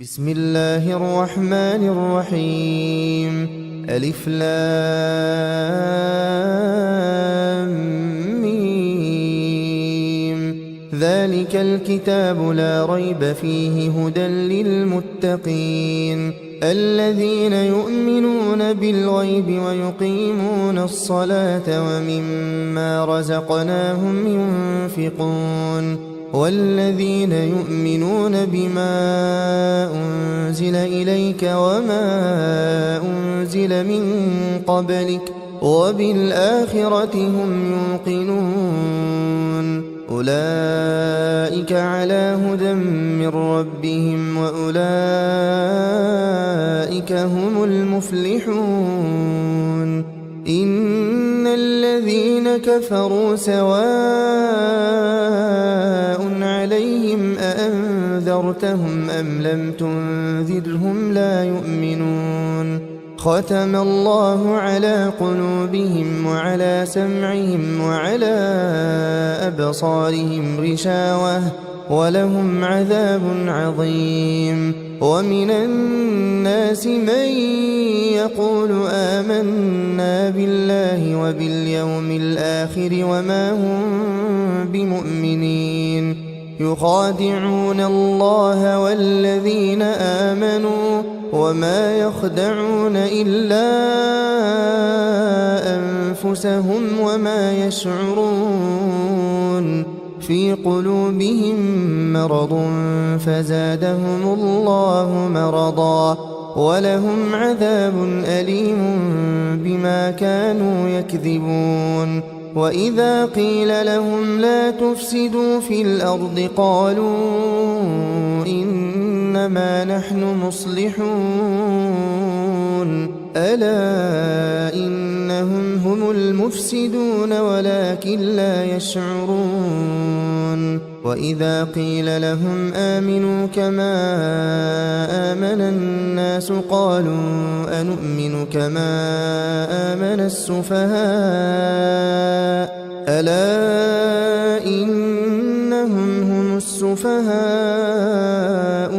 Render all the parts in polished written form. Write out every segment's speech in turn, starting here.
بسم الله الرحمن الرحيم. ألف لام ميم. ذلك الكتاب لا ريب فيه هدى للمتقين الذين يؤمنون بالغيب ويقيمون الصلاة ومما رزقناهم ينفقون والذين يؤمنون بما أنزل إليك وما أنزل من قبلك وبالآخرة هم يوقنون أولئك على هدى من ربهم وأولئك هم المفلحون. إن الذين كفروا سواء عليهم أأنذرتهم أم لم تنذرهم لا يؤمنون. ختم الله على قلوبهم وعلى سمعهم وعلى أبصارهم غشاوة ولهم عذاب عظيم. ومن الناس من يقول آمنا بالله وباليوم الآخر وما هم بمؤمنين يخادعون الله والذين آمنوا وما يخدعون إلا أنفسهم وما يشعرون. في قلوبهم مرض فزادهم الله مرضا ولهم عذاب أليم بما كانوا يكذبون. وإذا قيل لهم لا تفسدوا في الأرض قالوا إنما نحن مصلحون ألا إنهم هم المفسدون ولكن لا يشعرون. وإذا قيل لهم آمنوا كما آمن الناس قالوا أنؤمن كما آمن السفهاء ألا إنهم هم السفهاء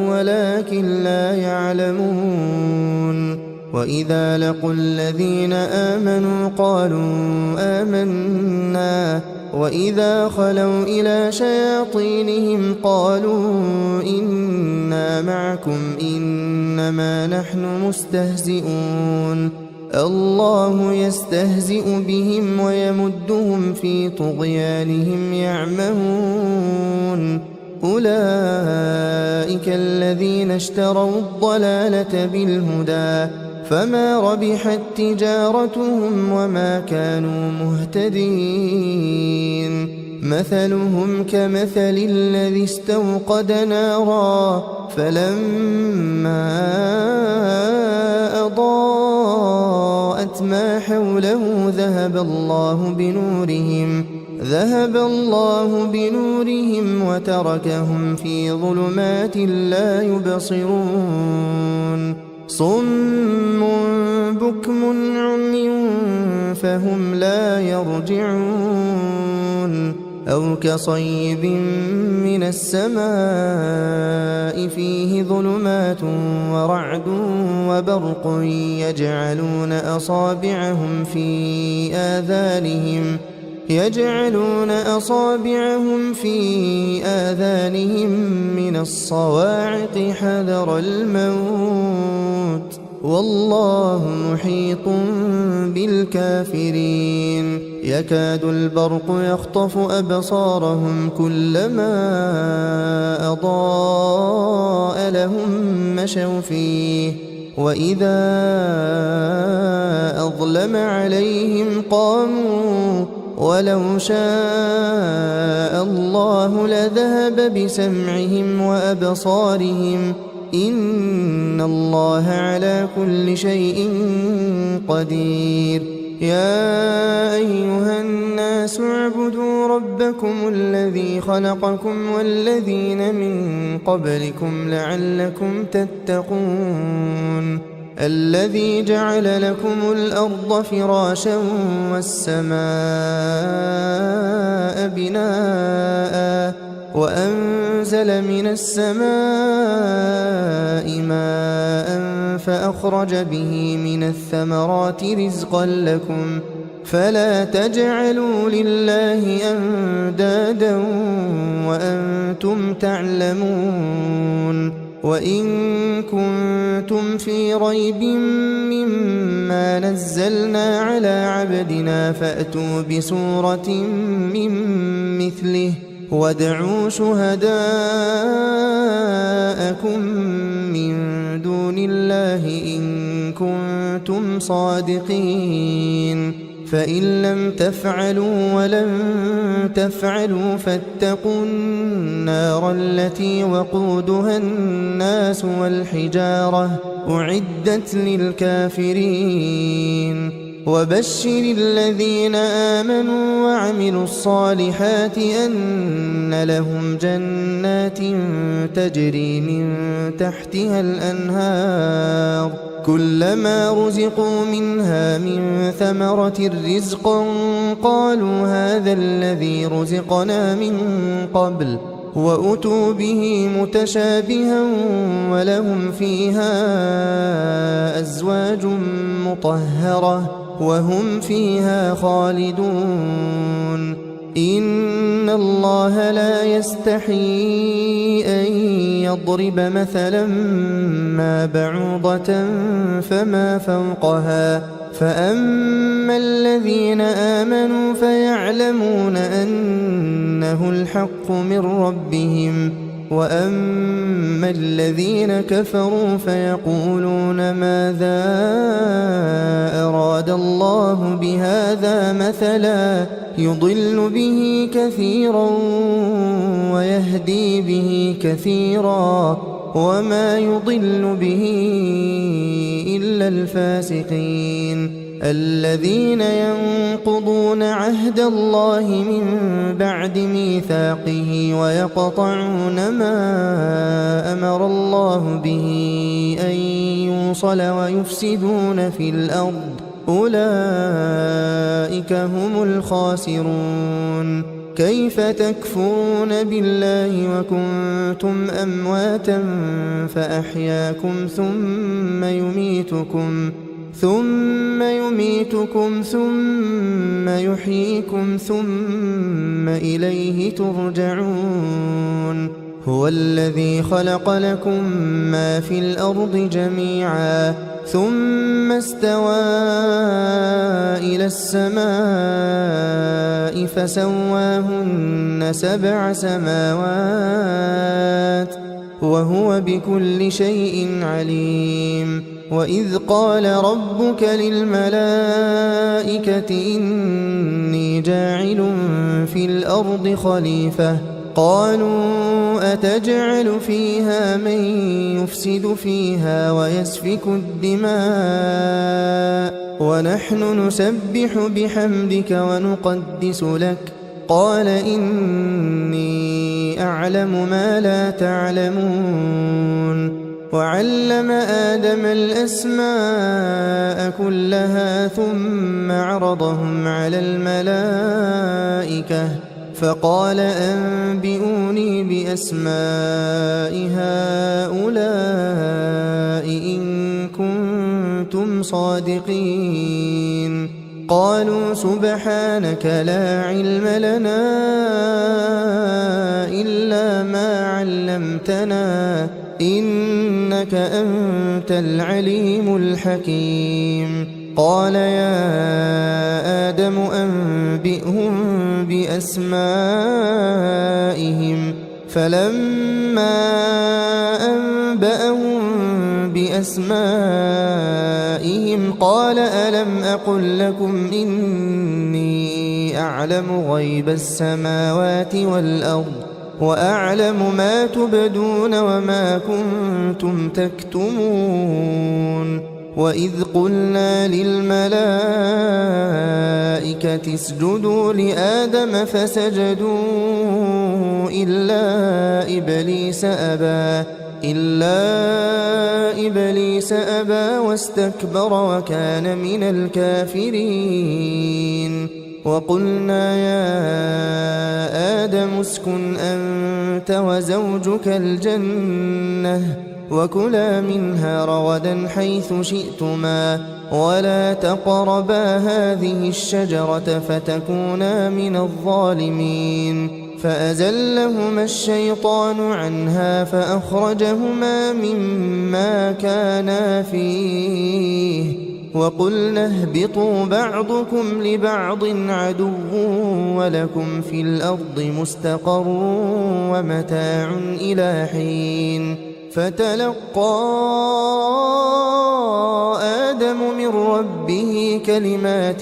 ولكن لا يعلمون. وإذا لقوا الذين آمنوا قالوا آمنا وإذا خلوا إلى شياطينهم قالوا إنا معكم إنما نحن مستهزئون. الله يستهزئ بهم ويمدهم في طغيانهم يعمهون. أولئك الذين اشتروا الضلالة بالهدى فما ربحت تجارتهم وما كانوا مهتدين. مثلهم كمثل الذي استوقد نارا فلما أضاءت ما حوله ذهب الله بنورهم وتركهم في ظلمات لا يبصرون. صم بكم عمي فهم لا يرجعون. أو كصيب من السماء فيه ظلمات ورعد وبرق يجعلون أصابعهم في آذانهم من الصواعق حذر الموت والله محيط بالكافرين. يكاد البرق يخطف أبصارهم كلما أضاء لهم مشوا فيه وإذا أظلم عليهم قاموا ولو شاء الله لذهب بسمعهم وأبصارهم إن الله على كل شيء قدير. يا أيها الناس اعبدوا ربكم الذي خلقكم والذين من قبلكم لعلكم تتقون. الذي جعل لكم الأرض فراشا والسماء بناء وأنزل من السماء فأخرج به من الثمرات رزقا لكم فلا تجعلوا لله أندادا وأنتم تعلمون وإن كنتم في ريب مما نزلنا على عبدنا فأتوا بسورة من مثله وادعوا شهداءكم من دون الله إن كنتم صادقين فإن لم تفعلوا ولن تفعلوا فاتقوا النار التي وقودها الناس والحجارة أعدت للكافرين وبشر الذين آمنوا وعملوا الصالحات أن لهم جنات تجري من تحتها الأنهار كلما رزقوا منها من ثمرة رزقا قالوا هذا الذي رزقنا من قبل وأتوا به متشابها ولهم فيها أزواج مطهرة وهم فيها خالدون إن الله لا يستحيي أن يضرب مثلا ما بعوضة فما فوقها فأما الذين آمنوا فيعلمون أنه الحق من ربهم وأما الذين كفروا فيقولون ماذا أراد الله بهذا مثلا يضل به كثيرا ويهدي به كثيرا وما يضل به إلا الفاسقين الذين ينقضون عهد الله من بعد ميثاقه ويقطعون ما أمر الله به أن يوصل ويفسدون في الأرض أولئك هم الخاسرون كيف تكفرون بالله وكنتم أمواتا فأحياكم ثم يميتكم ثم يحييكم ثم إليه ترجعون هو الذي خلق لكم ما في الأرض جميعا ثم استوى إلى السماء فسواهن 7 سماوات وهو بكل شيء عليم وإذ قال ربك للملائكة إني جاعل في الأرض خليفة قالوا أتجعل فيها من يفسد فيها ويسفك الدماء ونحن نسبح بحمدك ونقدس لك قال إني أعلم ما لا تعلمون وعلم آدم الأسماء كلها ثم عرضهم على الملائكة فقال أنبئوني بأسماء هؤلاء إن كنتم صادقين قالوا سبحانك لا علم لنا إلا ما علمتنا إنك أنت العليم الحكيم قال يا آدم أنبئهم بأسمائهم فلما أنبأهم بأسمائهم قال ألم أقل لكم إني أعلم غيب السماوات والأرض وأعلم ما تبدون وما كنتم تكتمون وإذ قلنا للملائكة اسجدوا لآدم فسجدوا إلا إبليس أبى واستكبر وكان من الكافرين وقلنا يا آدم اسكن أنت وزوجك الجنة وكلا منها رغدا حيث شئتما ولا تقربا هذه الشجرة فتكونا من الظالمين فأزلهما الشيطان عنها فأخرجهما مما كانا فيه وقلنا اهبطوا بعضكم لبعض عدو ولكم في الأرض مستقر ومتاع إلى حين فتلقى آدم من ربه كلمات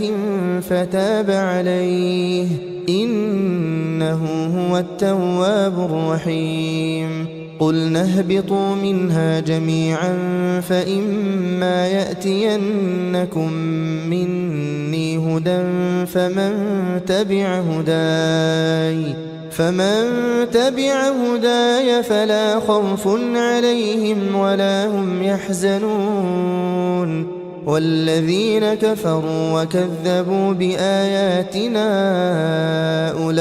فتاب عليه إنه هو التواب الرحيم قلنا اهبطوا منها جميعا فإما يأتينكم مني هدى فمن تبع هداي فلا خوف عليهم ولا هم يحزنون والذين كفروا وكذبوا بآياتنا أولئك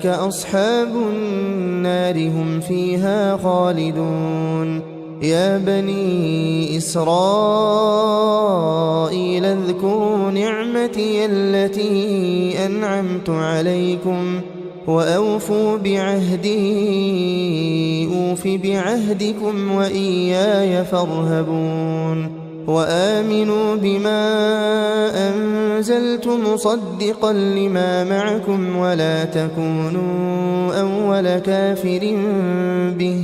أصحاب النار هم فيها خالدون يا بني إسرائيل اذكروا نعمتي التي أنعمت عليكم وأوفوا بعهدي أوف بعهدكم وإياي فارهبون وآمنوا بما أنزلت مصدقا لما معكم ولا تكونوا أول كافر به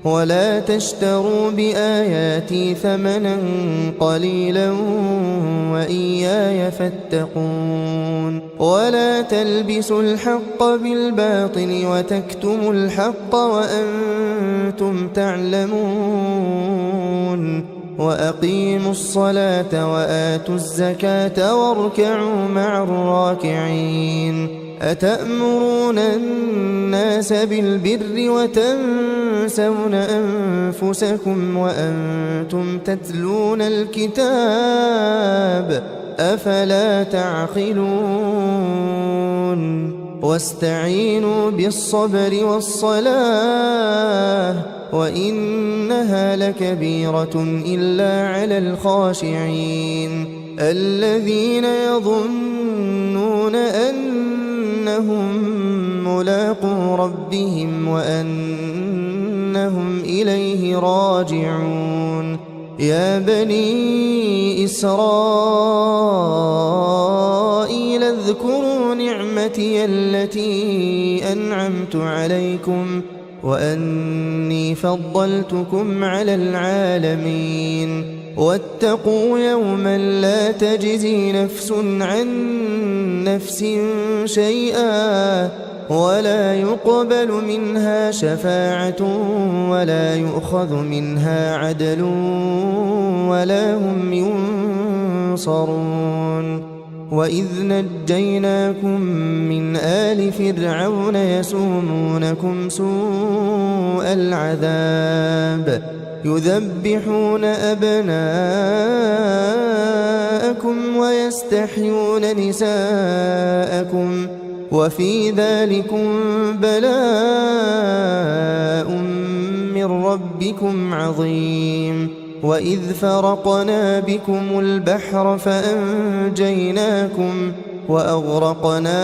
ولا تشتروا بآياتي ثمنا قليلا وإياي فاتقون ولا تلبسوا الحق بالباطل وتكتموا الحق وأنتم تعلمون وأقيموا الصلاة وآتوا الزكاة واركعوا مع الراكعين أتأمرون الناس بالبر وتنسون أنفسكم وأنتم تتلون الكتاب أفلا تعقلون واستعينوا بالصبر والصلاة وإنها لكبيرة إلا على الخاشعين الذين يظنون أنهم ملاقو ربهم وأنهم إليه راجعون يا بني إسرائيل اذكروا نعمتي التي أنعمت عليكم وأني فضلتكم على العالمين واتقوا يوما لا تجزي نفس عن نفس شيئا ولا يقبل منها شفاعة ولا يؤخذ منها عدل ولا هم ينصرون وإذ نجيناكم من آل فرعون يسومونكم سوء العذاب يذبحون أبناءكم ويستحيون نساءكم وفي ذلكم بلاء من ربكم عظيم وإذ فرقنا بكم البحر فأنجيناكم وأغرقنا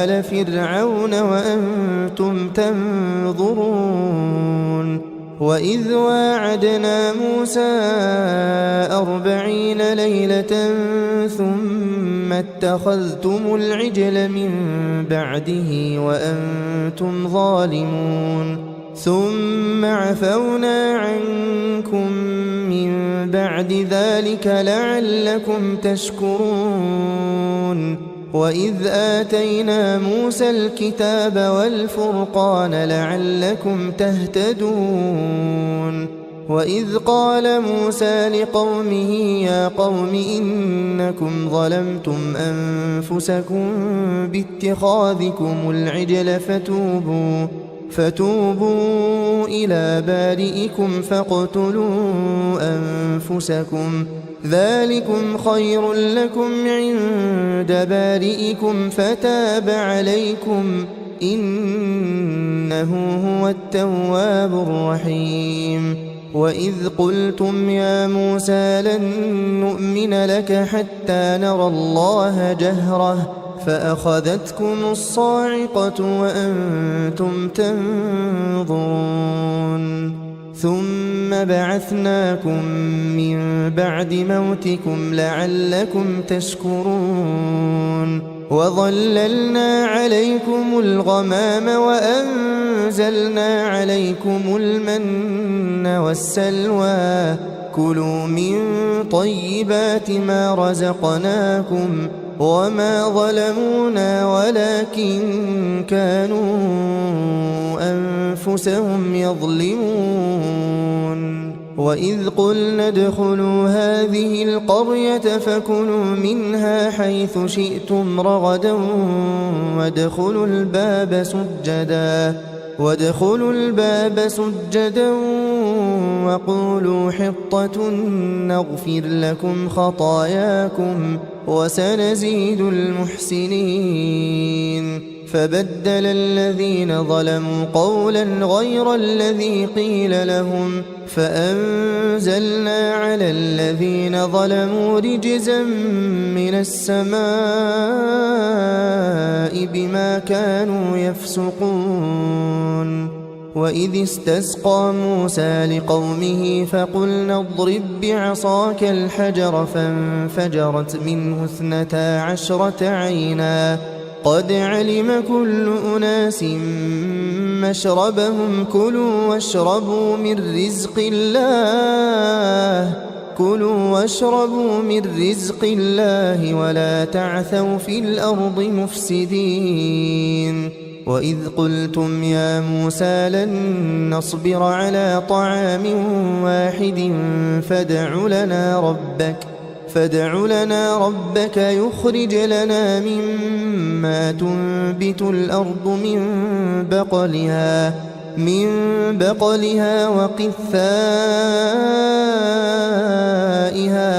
آل فرعون وأنتم تنظرون وإذ واعدنا موسى 40 ليلة ثم اتخذتم العجل من بعده وأنتم ظالمون ثم عفونا عنكم من بعد ذلك لعلكم تشكرون وإذ آتينا موسى الكتاب والفرقان لعلكم تهتدون وإذ قال موسى لقومه يا قوم إنكم ظلمتم أنفسكم باتخاذكم العجل فتوبوا إلى بارئكم فاقتلوا أنفسكم ذلكم خير لكم عند بارئكم فتاب عليكم إنه هو التواب الرحيم وإذ قلتم يا موسى لن نؤمن لك حتى نرى الله جهرة فأخذتكم الصاعقة وأنتم تنظرون ثم بعثناكم من بعد موتكم لعلكم تشكرون وظللنا عليكم الغمام وأنزلنا عليكم المن والسلوى كلوا من طيبات ما رزقناكم وما ظلمونا ولكن كانوا أنفسهم يظلمون وإذ قلنا ادخلوا هذه القرية فكلوا منها حيث شئتم رغدا وادخلوا الباب سجدا وقولوا حطة نغفر لكم خطاياكم وسنزيد المحسنين فبدل الذين ظلموا قولا غير الذي قيل لهم فأنزلنا على الذين ظلموا رجزا من السماء بما كانوا يفسقون وإذ استسقى موسى لقومه فقلنا اضرب بعصاك الحجر فانفجرت منه 12 عينا قد علم كل أناس مشربهم كلوا واشربوا من رزق الله ولا تعثوا في الأرض مفسدين وإذ قلتم يا موسى لن نصبر على طعام واحد فادع لنا ربك يخرج لنا مما تنبت الأرض من بقلها وقثائها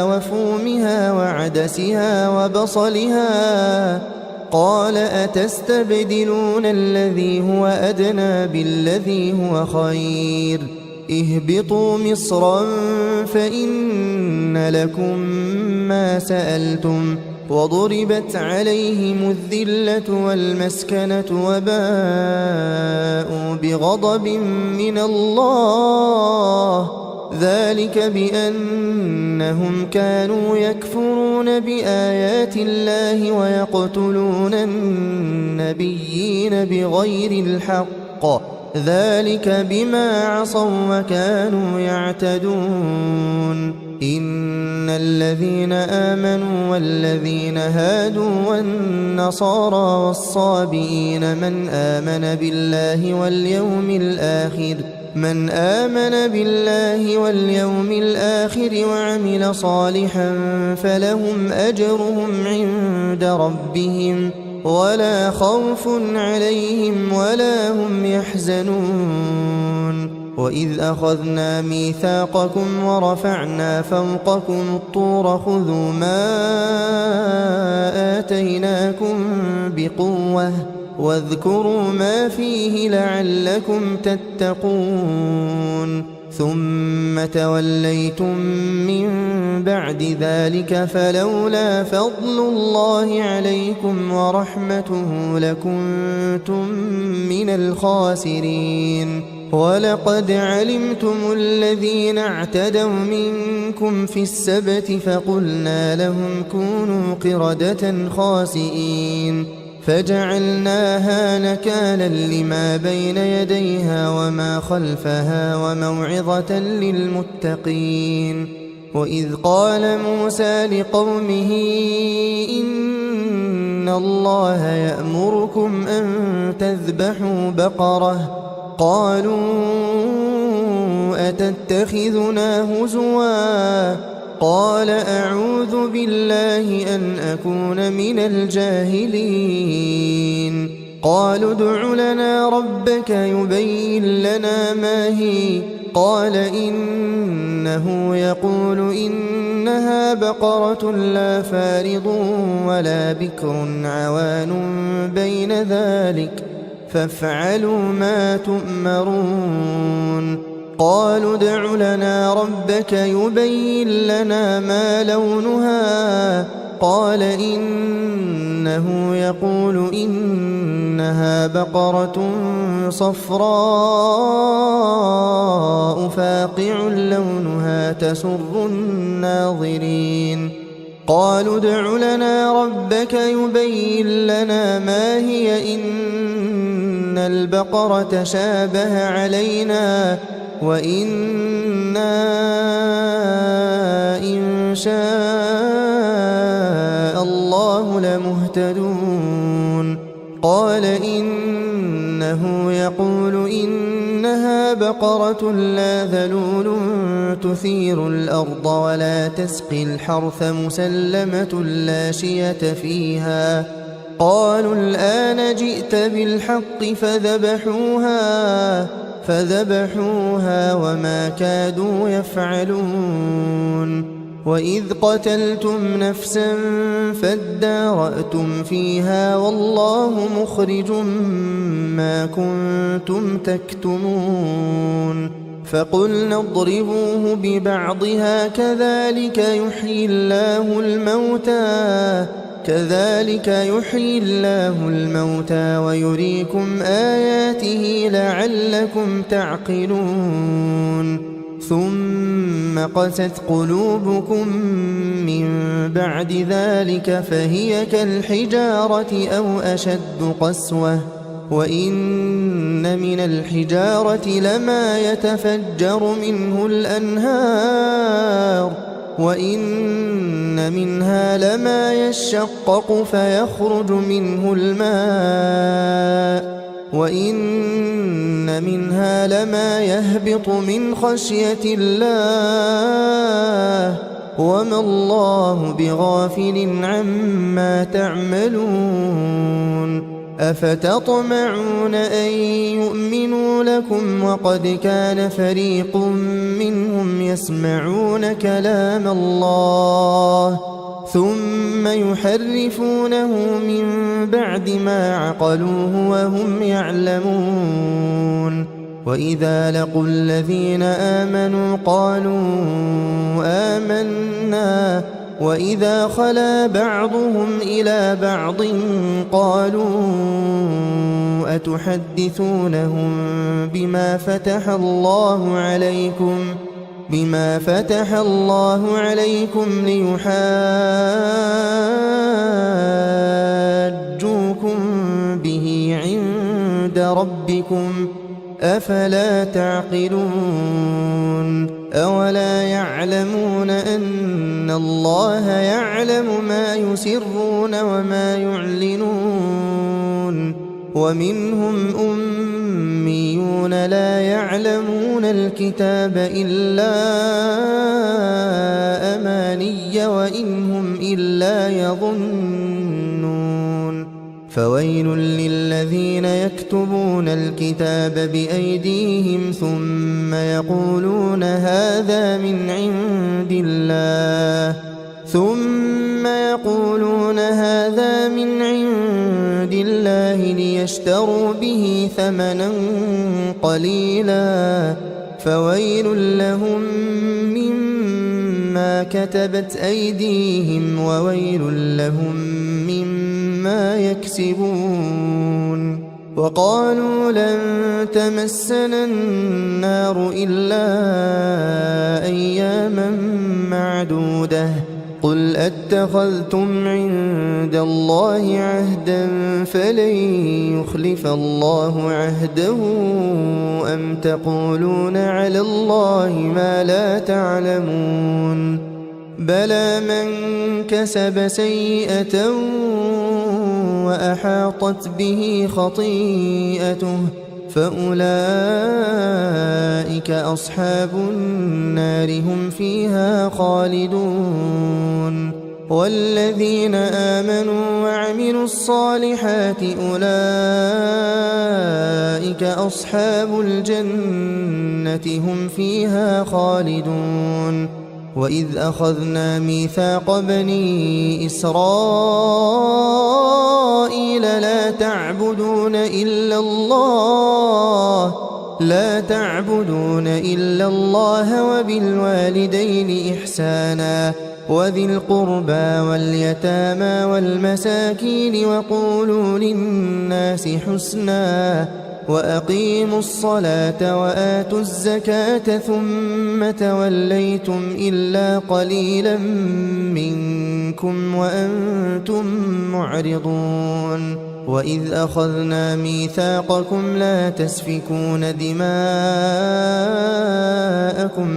وفومها وعدسها وبصلها قال أتستبدلون الذي هو أدنى بالذي هو خير اهبطوا مصرا فإن لكم ما سألتم وضربت عليهم الذلة والمسكنة وباءوا بغضب من الله ذلك بأنهم كانوا يكفرون بآيات الله ويقتلون النبيين بغير الحق ذلك بما عصوا وكانوا يعتدون إن الذين آمنوا والذين هادوا والنصارى والصابئين من آمن بالله واليوم الآخر وعمل صالحا فلهم أجرهم عند ربهم ولا خوف عليهم ولا هم يحزنون وإذ أخذنا ميثاقكم ورفعنا فوقكم الطور خذوا ما آتيناكم بقوة واذكروا ما فيه لعلكم تتقون ثم توليتم من بعد ذلك فلولا فضل الله عليكم ورحمته لكنتم من الخاسرين ولقد علمتم الذين اعتدوا منكم في السبت فقلنا لهم كونوا قردة خاسئين فجعلناها نكالا لما بين يديها وما خلفها وموعظة للمتقين وإذ قال موسى لقومه إن الله يأمركم أن تذبحوا بقرة قالوا أتتخذنا هزوا قال أعوذ بالله أن أكون من الجاهلين قالوا ادع لنا ربك يبين لنا ما هي قال إنه يقول إنها بقرة لا فارض ولا بكر عوان بين ذلك فافعلوا ما تؤمرون قالوا ادع لنا ربك يبين لنا ما لونها قال إنه يقول إنها بقرة صفراء فاقع لونها تسر الناظرين قالوا ادع لنا ربك يبين لنا ما هي إن البقرة شابه علينا وإنا إن شاء الله لمهتدون قال إنه يقول إنها بقرة لا ذلول تثير الأرض ولا تسقي الحرث مسلمة لا شية فيها قالوا الآن جئت بالحق فذبحوها وما كادوا يفعلون وإذ قتلتم نفسا فادارأتم فيها والله مخرج ما كنتم تكتمون فقلنا اضربوه ببعضها كذلك يحيي الله الموتى ويريكم آياته لعلكم تعقلون ثم قست قلوبكم من بعد ذلك فهي كالحجارة أو أشد قسوة وإن من الحجارة لما يتفجر منه الأنهار وإن منها لما يشقق فيخرج منه الماء وإن منها لما يهبط من خشية الله وما الله بغافل عما تعملون أفتطمعون أن يؤمنوا لكم وقد كان فريق منهم يسمعون كلام الله ثم يحرفونه من بعد ما عقلوه وهم يعلمون وإذا لقوا الذين آمنوا قالوا آمنا وإذا خلا بعضهم إلى بعض قالوا أتحدثونهم بما فتح الله عليكم ليحاجوكم به عند ربكم أفلا تعقلون أولا يعلمون أن الله يعلم ما يسرون وما يعلنون ومنهم أميون لا يعلمون الكتاب إلا أماني وإن هم إلا يظنون فويل للذين يكتبون الكتاب بأيديهم ثم يقولون هذا من عند الله ليشتروا به ثمنا قليلا فويل لهم مما كتبت أيديهم وويل لهم مما يكسبون وقالوا لن تمسنا النار إلا أياما معدودة قل أتخذتم عند الله عهدا فلن يخلف الله عهده أم تقولون على الله ما لا تعلمون بلى من كسب سيئة وأحاطت به خطيئته فأولئك أصحاب النار هم فيها خالدون والذين آمنوا وعملوا الصالحات أولئك أصحاب الجنة هم فيها خالدون وإذ أخذنا ميثاق بني إسرائيل لا تعبدون إلا الله وبالوالدين إحسانا وذي القربى واليتامى والمساكين وقولوا للناس حسنا وأقيموا الصلاة وآتوا الزكاة ثم توليتم إلا قليلا منكم وأنتم معرضون وإذ أخذنا ميثاقكم لا تسفكون دماءكم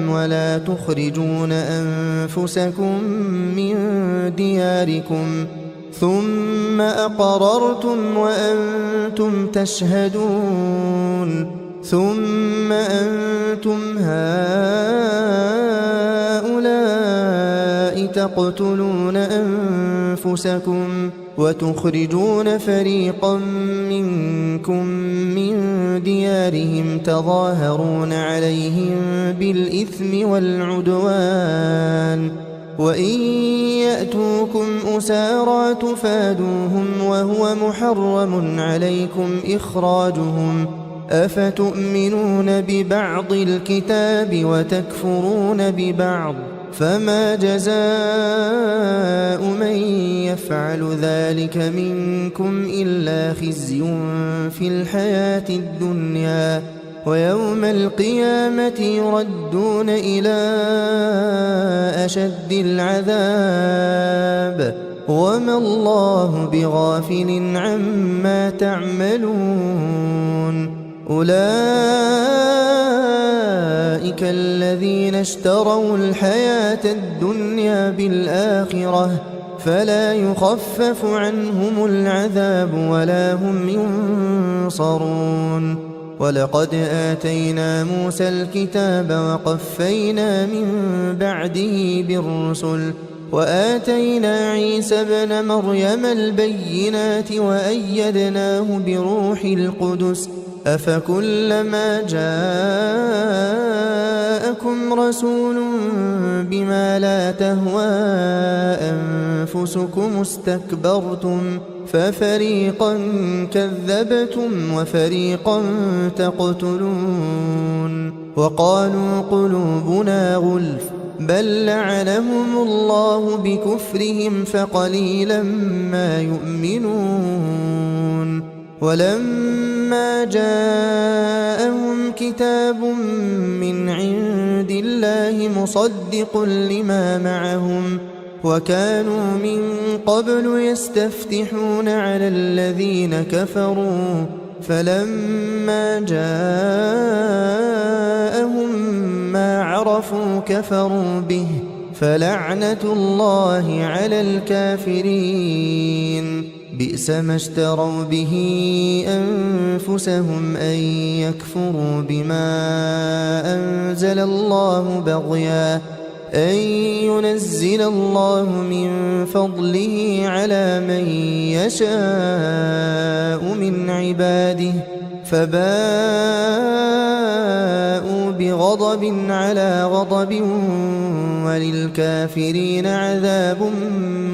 ولا تخرجون أنفسكم من دياركم ثم أقررتم وأنتم تشهدون ثم أنتم هؤلاء تقتلون أنفسكم وتخرجون فريقا منكم من ديارهم تظاهرون عليهم بالإثم والعدوان وإن يأتوكم أسارى تفادوهم وهو محرم عليكم إخراجهم أفتؤمنون ببعض الكتاب وتكفرون ببعض فما جزاء من يفعل ذلك منكم إلا خزي في الحياة الدنيا ويوم القيامة يردون إلى أشد العذاب وما الله بغافل عما تعملون أولئك الذين اشتروا الحياة الدنيا بالآخرة فلا يخفف عنهم العذاب ولا هم ينصرون ولقد آتينا موسى الكتاب وقفينا من بعده بالرسل وآتينا عيسى ابن مريم البينات وأيدناه بروح القدس أفكلما جاءكم رسول بما لا تهوى أنفسكم استكبرتم ففريقا كذبتم وفريقا تقتلون وقالوا قلوبنا غلف بل لعنهم الله بكفرهم فقليلا ما يؤمنون ولما جاءهم كتاب من عند الله مصدق لما معهم وكانوا من قبل يستفتحون على الذين كفروا فلما جاءهم ما عرفوا كفروا به فلعنة الله على الكافرين بئس ما اشتروا به أنفسهم أن يكفروا بما أنزل الله بغيا أن ينزل الله من فضله على من يشاء من عباده فباءوا بغضب على غضب وللكافرين عذاب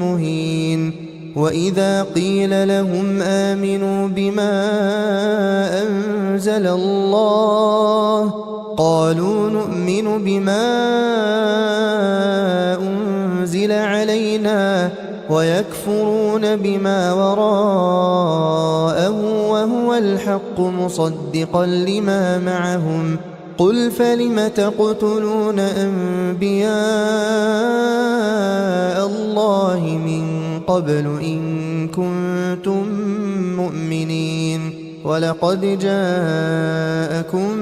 مهين وإذا قيل لهم آمنوا بما أنزل الله قالوا نؤمن بما أنزل علينا ويكفرون بما وراءه وهو الحق مصدقا لما معهم قل فلم تقتلون أنبياء الله من قبل إن كنتم مؤمنين ولقد جاءكم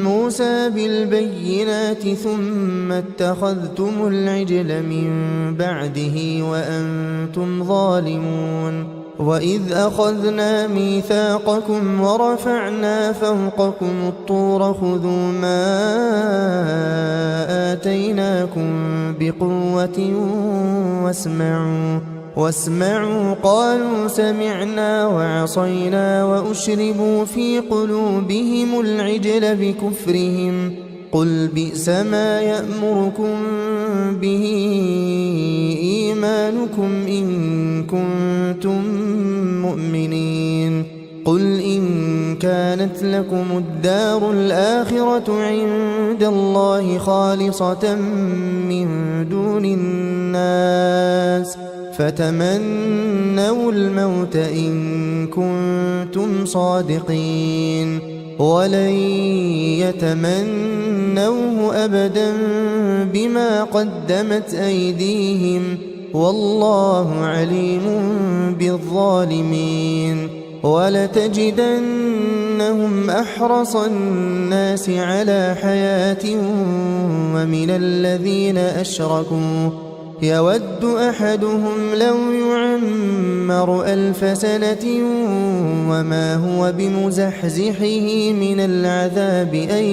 موسى بالبينات ثم اتخذتم العجل من بعده وأنتم ظالمون وإذ أخذنا ميثاقكم ورفعنا فوقكم الطور خذوا ما آتيناكم بقوة واسمعوا قالوا سمعنا وعصينا وأشربوا في قلوبهم العجل بكفرهم قل بئس ما يأمركم به إيمانكم إن كنتم مؤمنين قل إن كانت لكم الدار الآخرة عند الله خالصة من دون الناس فتمنوا الموت إن كنتم صادقين ولن يتمنوه أبدا بما قدمت أيديهم والله عليم بالظالمين ولتجدنهم أحرص الناس على حياة ومن الذين أشركوا يود أحدهم لو يعمر 1000 سنة وما هو بمزحزحه من العذاب أن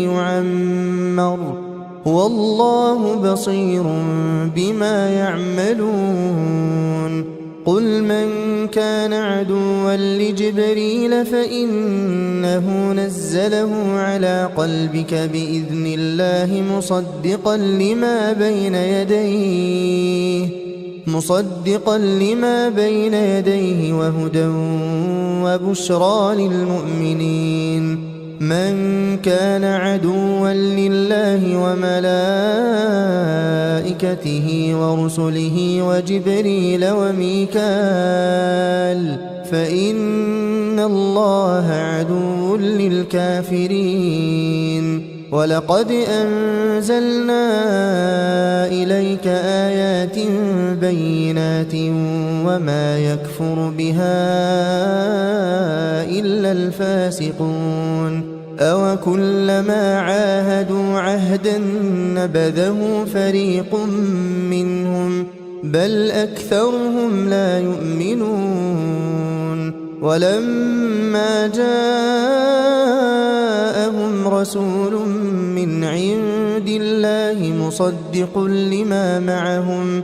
يعمر والله بصير بما يعملون قل من كان عدوا لجبريل فإنه نزله على قلبك بإذن الله مصدقا لما بين يديه وهدى وبشرى للمؤمنين من كان عدوا لله وملائكته ورسله وجبريل وميكال فإن الله عدو للكافرين ولقد أنزلنا إليك آيات بينات وما يكفر بها إلا الفاسقون أوكلما عاهدوا عهدا نبذه فريق منهم بل أكثرهم لا يؤمنون ولما جاءهم رسول من عند الله مصدق لما معهم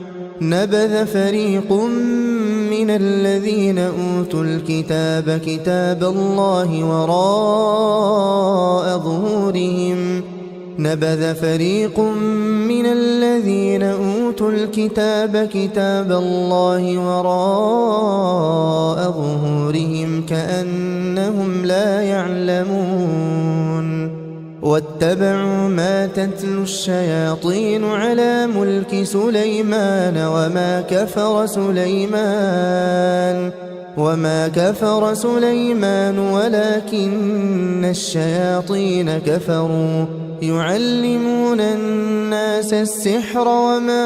نبذ فريق من الذين أوتوا الكتاب كتاب الله وراء ظهورهم كأنهم لا يعلمون واتبعوا ما تتلو الشياطين على ملك سليمان وما كفر سليمان ولكن الشياطين كفروا يعلمون الناس السحر وما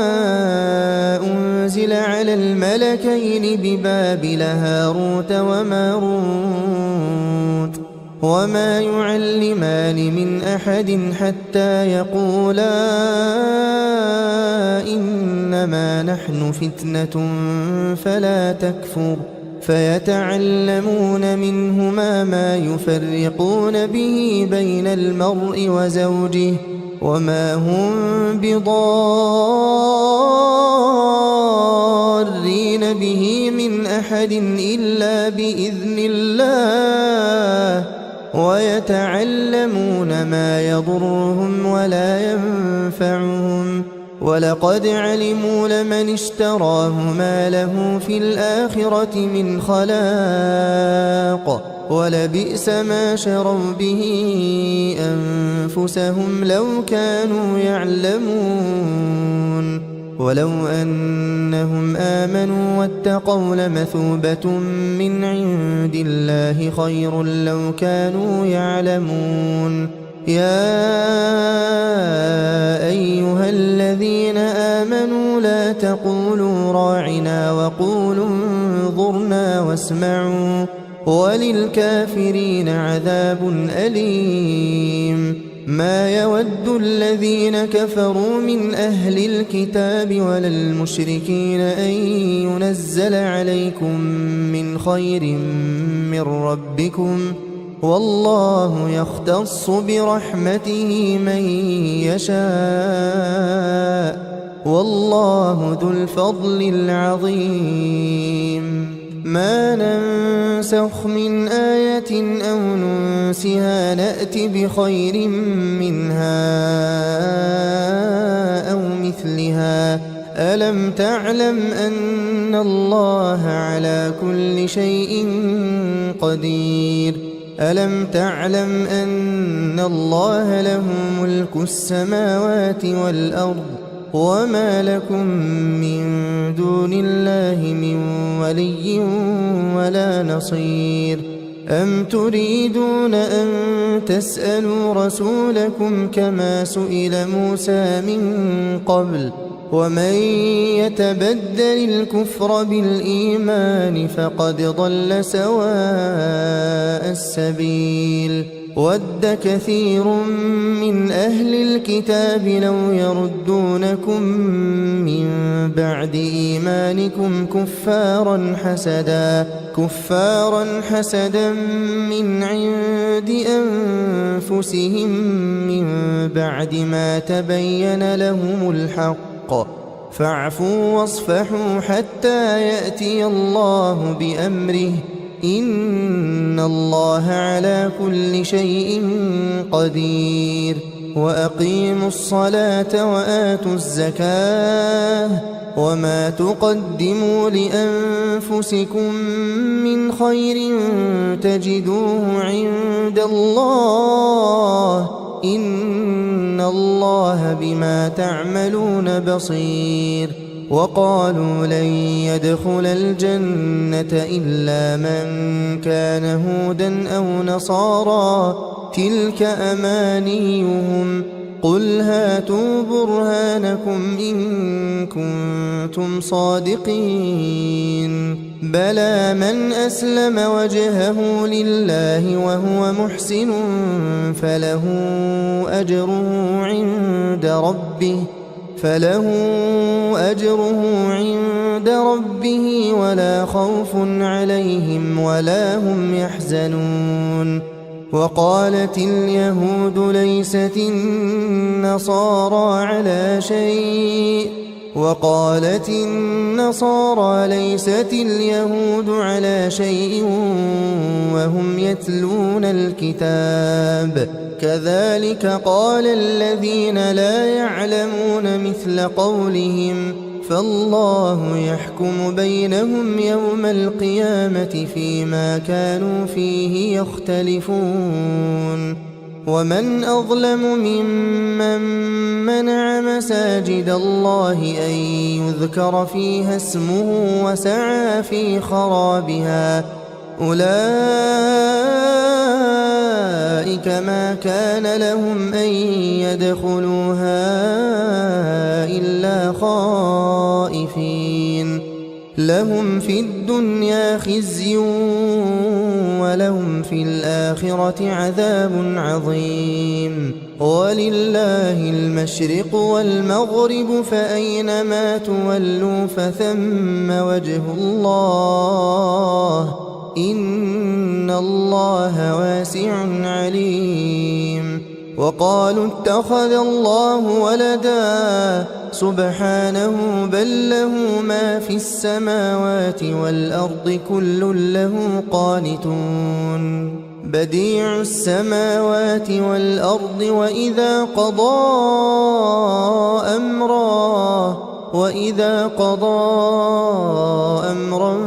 أنزل على الملكين ببابل هاروت وماروت وما يعلمان من أحد حتى يقولا إنما نحن فتنة فلا تكفر فيتعلمون منهما ما يفرقون به بين المرء وزوجه وما هم بضارين به من أحد إلا بإذن الله ويتعلمون ما يضرهم ولا ينفعهم ولقد علموا لمن اشتراه ما له في الآخرة من خلاق ولبئس ما شروا به أنفسهم لو كانوا يعلمون ولو أنهم آمنوا واتقوا لمثوبة من عند الله خير لو كانوا يعلمون يا أيها الذين آمنوا لا تقولوا راعنا وقولوا انظرنا واسمعوا وللكافرين عذاب أليم ما يود الذين كفروا من أهل الكتاب ولا المشركين أن ينزل عليكم من خير من ربكم والله يختص برحمته من يشاء والله ذو الفضل العظيم ما ننسخ من آية أو ننسها نأت بخير منها أو مثلها ألم تعلم أن الله على كل شيء قدير ألم تعلم أن الله له ملك السماوات والأرض وما لكم من دون الله من ولي ولا نصير أم تريدون أن تسألوا رسولكم كما سئل موسى من قبل ومن يتبدل الكفر بالإيمان فقد ضل سواء السبيل ود كثير من أهل الكتاب لو يردونكم من بعد إيمانكم كفارا حسدا من عند أنفسهم من بعد ما تبين لهم الحق فاعفوا واصفحوا حتى يأتي الله بأمره إن الله على كل شيء قدير وأقيموا الصلاة وآتوا الزكاة وما تقدموا لأنفسكم من خير تجدوه عند الله إن الله بما تعملون بصير وقالوا لن يدخل الجنة إلا من كان هودا أو نصارى تلك أمانيهم قل هاتوا برهانكم إن كنتم صادقين بلى من أسلم وجهه لله وهو محسن فله أجره عند ربه ولا خوف عليهم ولا هم يحزنون وقالت اليهود ليست النصارى على شيء وقالت النصارى ليست اليهود على شيء وهم يتلون الكتاب كذلك قال الذين لا يعلمون مثل قولهم فالله يحكم بينهم يوم القيامة فيما كانوا فيه يختلفون ومن أظلم ممن منع مساجد الله أن يذكر فيها اسمه وسعى في خرابها أولئك ما كان لهم أن يدخلوها إلا خائفين لهم في الدنيا خزي ولهم في الآخرة عذاب عظيم ولله المشرق والمغرب فأينما تولوا فثم وجه الله إن الله واسع عليم وقالوا اتخذ الله ولدا سبحانه بل له ما في السماوات والأرض كل له قانتون بديع السماوات والأرض وإذا قضى أمرا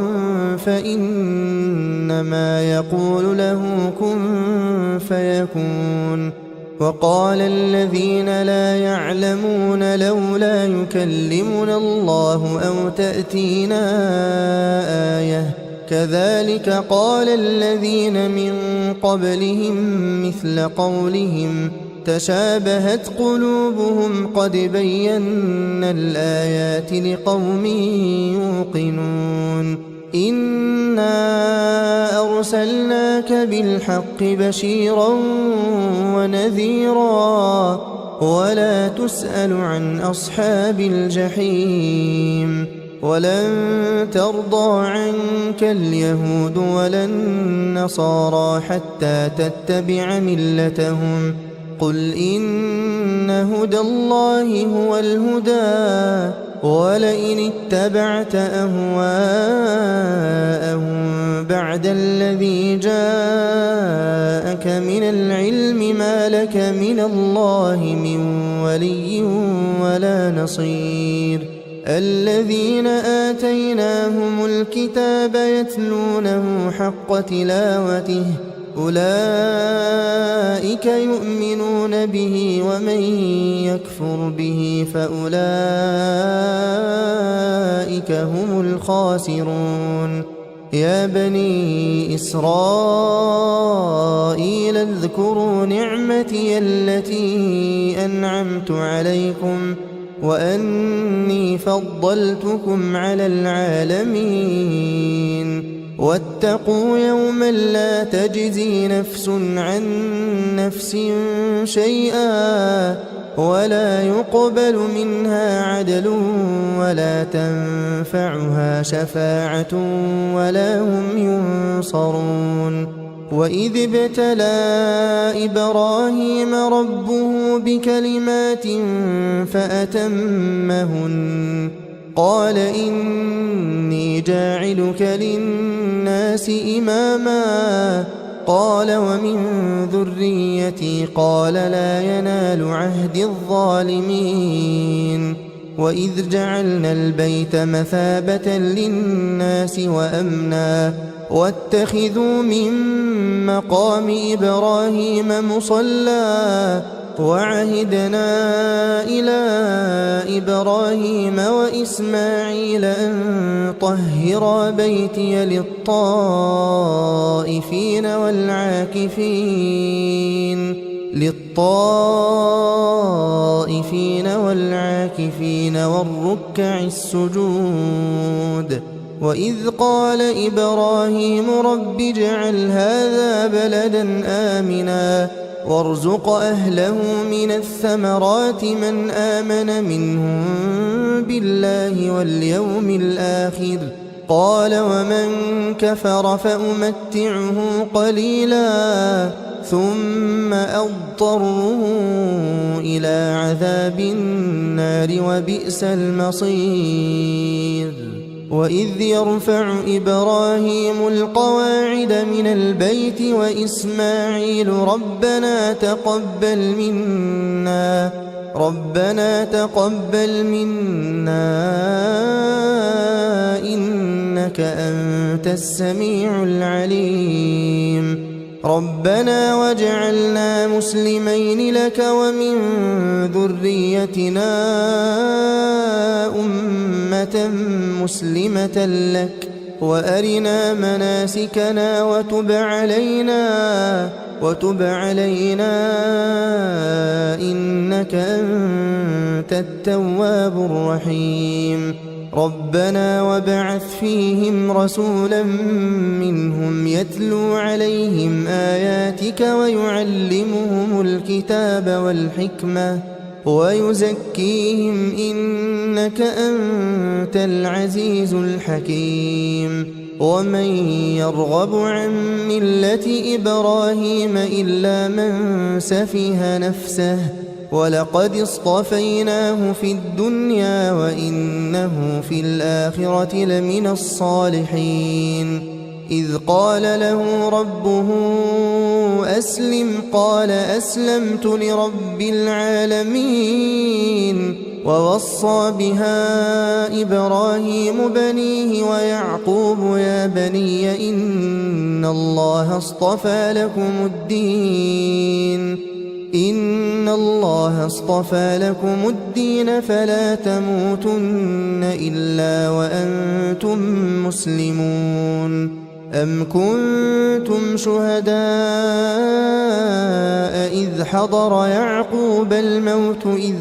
فإنما يقول له كن فيكون وقال الذين لا يعلمون لولا يكلمنا الله أو تأتينا آية كذلك قال الذين من قبلهم مثل قولهم تشابهت قلوبهم قد بينا الآيات لقوم يوقنون إنا أرسلناك بالحق بشيرا ونذيرا ولا تسأل عن أصحاب الجحيم ولن ترضى عنك اليهود ولا النصارى حتى تتبع ملتهم قل إن هدى الله هو الهدى ولئن اتبعت أهواءهم بعد الذي جاءك من العلم ما لك من الله من ولي ولا نصير الذين آتيناهم الكتاب يتلونه حق تلاوته أولئك يؤمنون به ومن يكفر به فأولئك هم الخاسرون يا بني إسرائيل اذكروا نعمتي التي أنعمت عليكم وأني فضلتكم على العالمين واتقوا يوما لا تجزي نفس عن نفس شيئا ولا يقبل منها عدل ولا تنفعها شفاعة ولا هم ينصرون وإذ ابتلى إبراهيم ربه بكلمات فأتمهن قال إني جاعلك للناس إماما قال ومن ذريتي قال لا ينال عهد الظالمين وإذ جعلنا البيت مثابة للناس وأمنا واتخذوا من مقام إبراهيم مصلى وعهدنا إلى إبراهيم وإسماعيل أن طهرا بيتي للطائفين والعاكفين والركع السجود وإذ قال إبراهيم رب اجعل هذا بلدا آمنا وارزق أهله من الثمرات من آمن منهم بالله واليوم الآخر قال ومن كفر فأمتعه قليلا ثم أضطره إلى عذاب النار وبئس المصير وإذ يرفع إبراهيم القواعد من البيت وإسماعيل ربنا تقبل منا إنك أنت السميع العليم ربنا واجعلنا مسلمين لك ومن ذريتنا أمة مسلمة لك وأرنا مناسكنا وتب علينا إنك أنت التواب الرحيم ربنا وابعث فيهم رسولا منهم يتلو عليهم آياتك ويعلمهم الكتاب والحكمة ويزكيهم إنك أنت العزيز الحكيم ومن يرغب عن ملة إبراهيم إلا من سفه نفسه ولقد اصطفيناه في الدنيا وإنه في الآخرة لمن الصالحين إذ قال له ربه أسلم قال أسلمت لرب العالمين ووصى بها إبراهيم بنيه ويعقوب يا بني إن الله اصطفى لكم الدين فلا تموتن إلا وأنتم مسلمون أم كنتم شهداء إذ حضر يعقوب الموت إذ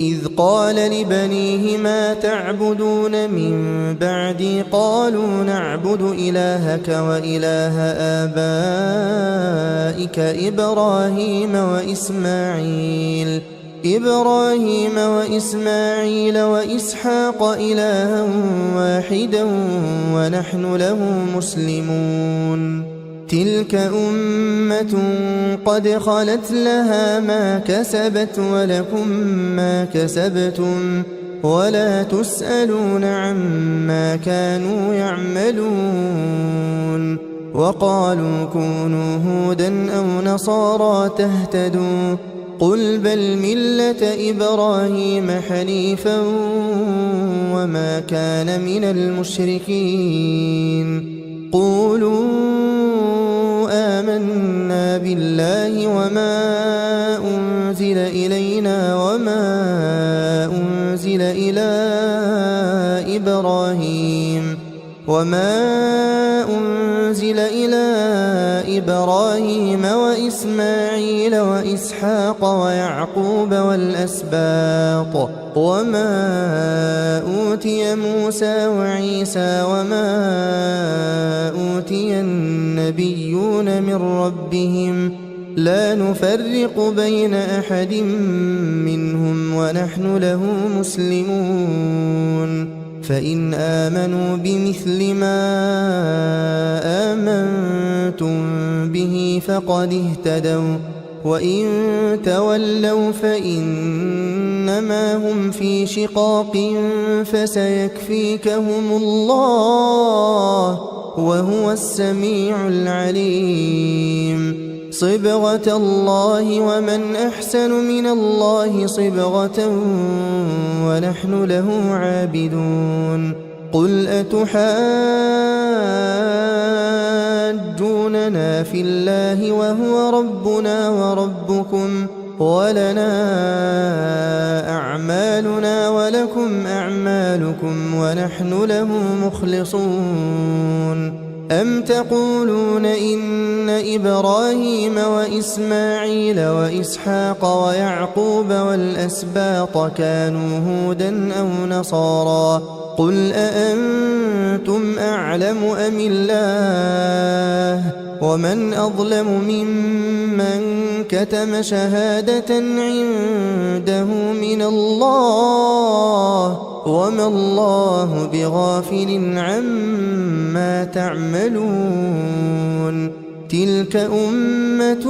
إذ قال لبنيه ما تعبدون من بعدي قالوا نعبد إلهك وإله آبائك إبراهيم وإسماعيل وإسحاق إلها واحدا ونحن له مسلمون تلك أمة قد خلت لها ما كسبت ولكم ما كسبتم ولا تسألون عما كانوا يعملون وقالوا كونوا هودا أو نصارى تهتدوا قل بل ملة إبراهيم حنيفا وما كان من المشركين قولوا آمنا بالله وما أنزل إلينا وما أنزل إلى إبراهيم وإسماعيل وإسحاق ويعقوب والأسباط وما أوتي موسى وعيسى وما أوتي النبيون من ربهم لا نفرق بين أحد منهم ونحن له مسلمون فإن آمنوا بمثل ما آمنتم به فقد اهتدوا وإن تولوا فإنما هم في شقاق فسيكفيكهم الله وهو السميع العليم صبغة الله ومن أحسن من الله صبغة ونحن له عابدون قل أتحاجوننا في الله وهو ربنا وربكم ولنا أعمالنا ولكم أعمالكم ونحن له مخلصون أم تقولون إن إبراهيم وإسماعيل وإسحاق ويعقوب والأسباط كانوا هودا أو نصارى قل أأنتم أعلم أم الله ومن أظلم ممن كتم شهادة عنده من الله وما الله بغافل عما تعملون تلك أمة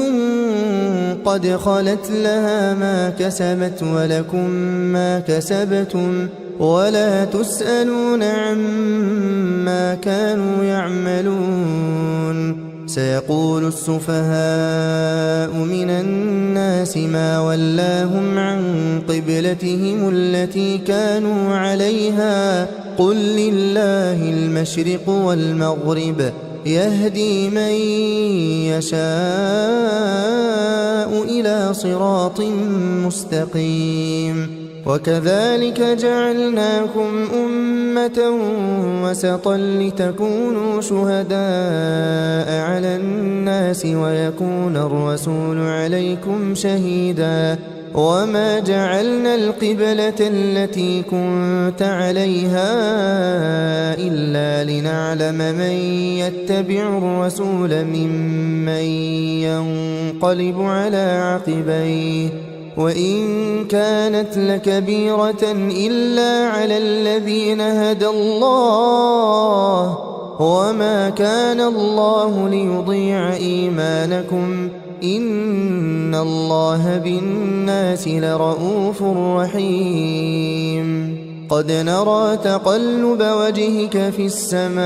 قد خلت لها ما كسبت ولكم ما كسبتم ولا تسألون عما كانوا يعملون سيقول السفهاء من الناس ما ولاهم عن قبلتهم التي كانوا عليها قل لله المشرق والمغرب يهدي من يشاء إلى صراط مستقيم وكذلك جعلناكم أمة وسطا لتكونوا شهداء على الناس ويكون الرسول عليكم شهيدا وما جعلنا القبلة التي كنت عليها إلا لنعلم من يتبع الرسول ممن ينقلب على عقبيه وإن كانت لكبيرة إلا على الذين هدى الله وما كان الله ليضيع إيمانكم إن الله بالناس لرؤوف رحيم قد نرى تقلب وجهك في السماء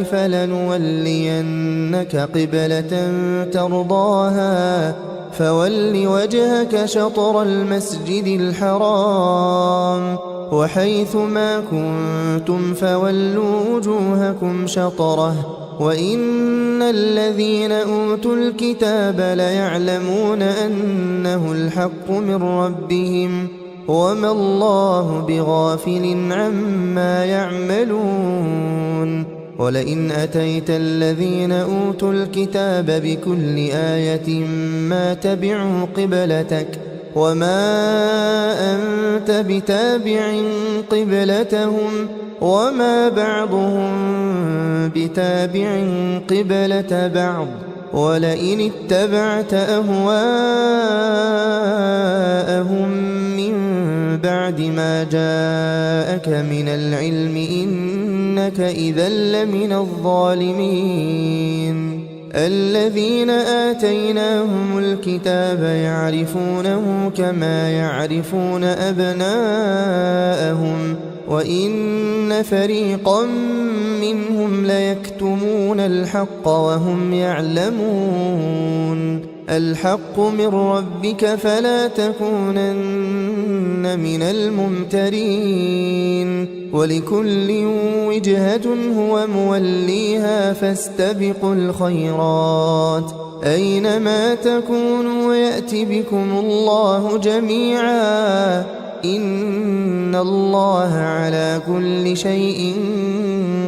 فلنولينك قبلة ترضاها فول وجهك شطر المسجد الحرام وحيث ما كنتم فولوا وجوهكم شطره وإن الذين أوتوا الكتاب ليعلمون أنه الحق من ربهم وما الله بغافل عما يعملون ولئن أتيت الذين أوتوا الكتاب بكل آية ما تبعوا قبلتك وما أنت بتابع قبلتهم وما بعضهم بتابع قبلة بعض ولئن اتبعت أهواءهم من بعد ما جاءك من العلم إنك إذا لمن الظالمين الذين آتيناهم الكتاب يعرفونه كما يعرفون أبناءهم وإن فريقا منهم ليكتمون الحق وهم يعلمون الحق من ربك فلا تكونن من الممترين ولكل وجهة هو موليها فاستبقوا الخيرات أينما تكونوا يأت بكم الله جميعا إن الله على كل شيء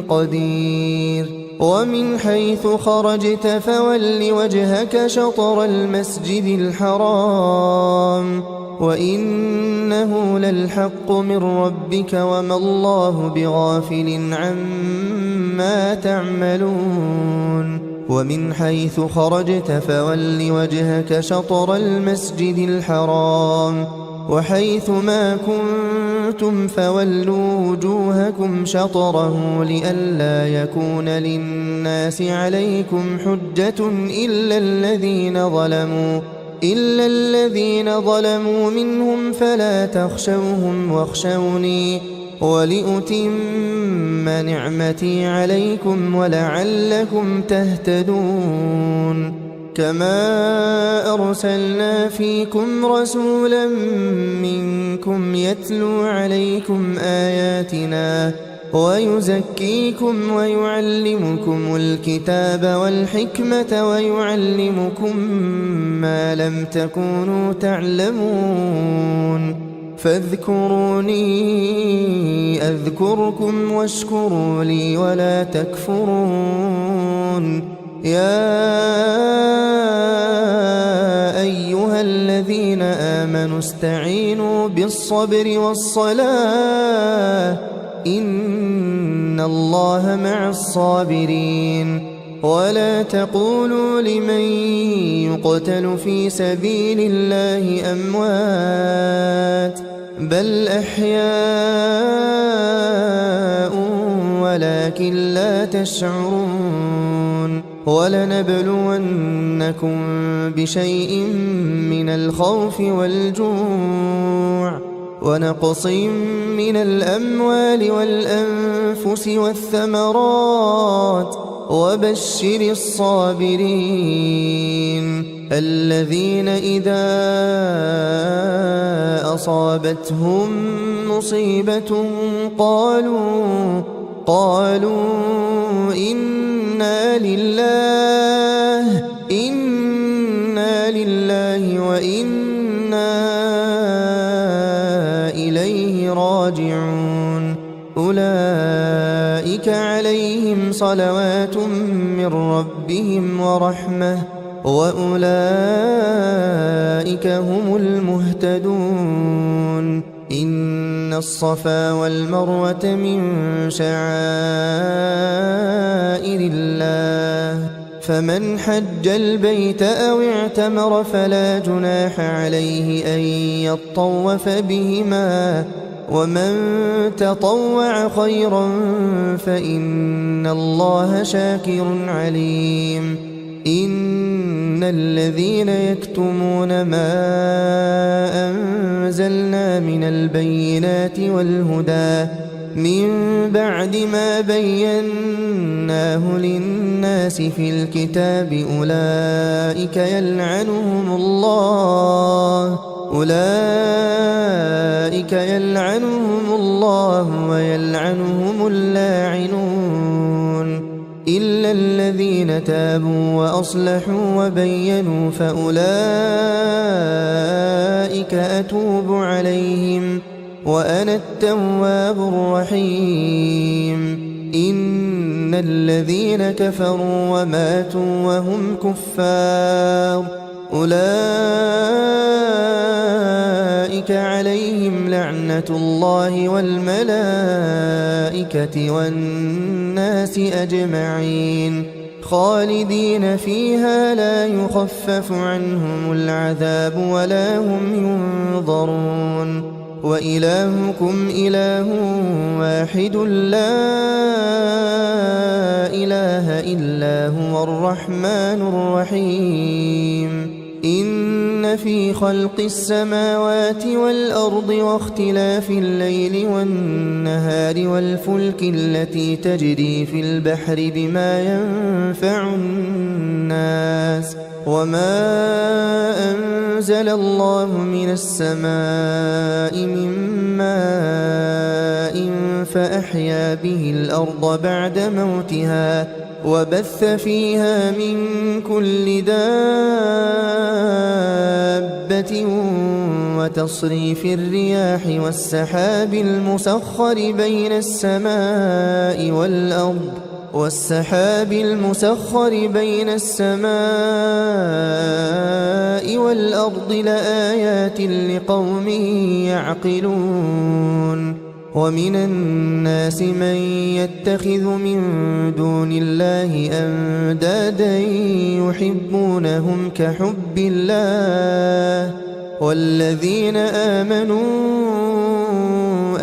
قدير ومن حيث خرجت فول وجهك شطر المسجد الحرام وإنه للحق من ربك وما الله بغافل عما تعملون ومن حيث خرجت فول وجهك شطر المسجد الحرام وحيث ما كنتم فولوا وجوهكم شطره لئلا يكون للناس عليكم حجة إلا الذين ظلموا منهم فلا تخشوهم واخشوني ولأتم نعمتي عليكم ولعلكم تهتدون كما أرسلنا فيكم رسولا منكم يتلو عليكم آياتنا ويزكيكم ويعلمكم الكتاب والحكمة ويعلمكم ما لم تكونوا تعلمون فاذكروني أذكركم واشكروا لي ولا تكفرون يا أيها الذين آمنوا استعينوا بالصبر والصلاة إن الله مع الصابرين ولا تقولوا لمن يقتل في سبيل الله أموات بل أحياء ولكن لا تشعرون ولنبلونكم بشيء من الخوف والجوع ونقص من الأموال والأنفس والثمرات وبشر الصابرين الذين إذا أصابتهم مصيبة قالوا إنا لله وإنا إليه راجعون أولئك عليهم صلوات من ربهم ورحمة وأولئك هم المهتدون إن الصفا والمروة من شعائر الله فمن حج البيت أو اعتمر فلا جناح عليه أن يطوف بهما ومن تطوع خيرا فإن الله شاكر عليم إن الذين يكتمون ما أنزلنا من البينات والهدى من بعد ما بيناه للناس في الكتاب أولئك يلعنهم الله ويلعنهم اللاعنون إلا الذين تابوا وأصلحوا وبينوا فأولئك أتوب عليهم وأنا التواب الرحيم إن الذين كفروا وماتوا وهم كفار أولئك عليهم لعنة الله والملائكة والناس أجمعين خالدين فيها لا يخفف عنهم العذاب ولا هم ينظرون وإلهكم إله واحد لا إله إلا هو الرحمن الرحيم إن في خلق السماوات والأرض واختلاف الليل والنهار والفلك التي تجري في البحر بما ينفع الناس وما أنزل الله من السماء من ماء فأحيا به الأرض بعد موتها وبث فيها من كل دابة وتصريف الرياح والسحاب المسخر بين السماء والأرض لآيات لقوم يعقلون ومن الناس من يتخذ من دون الله أندادا يحبونهم كحب الله والذين آمنوا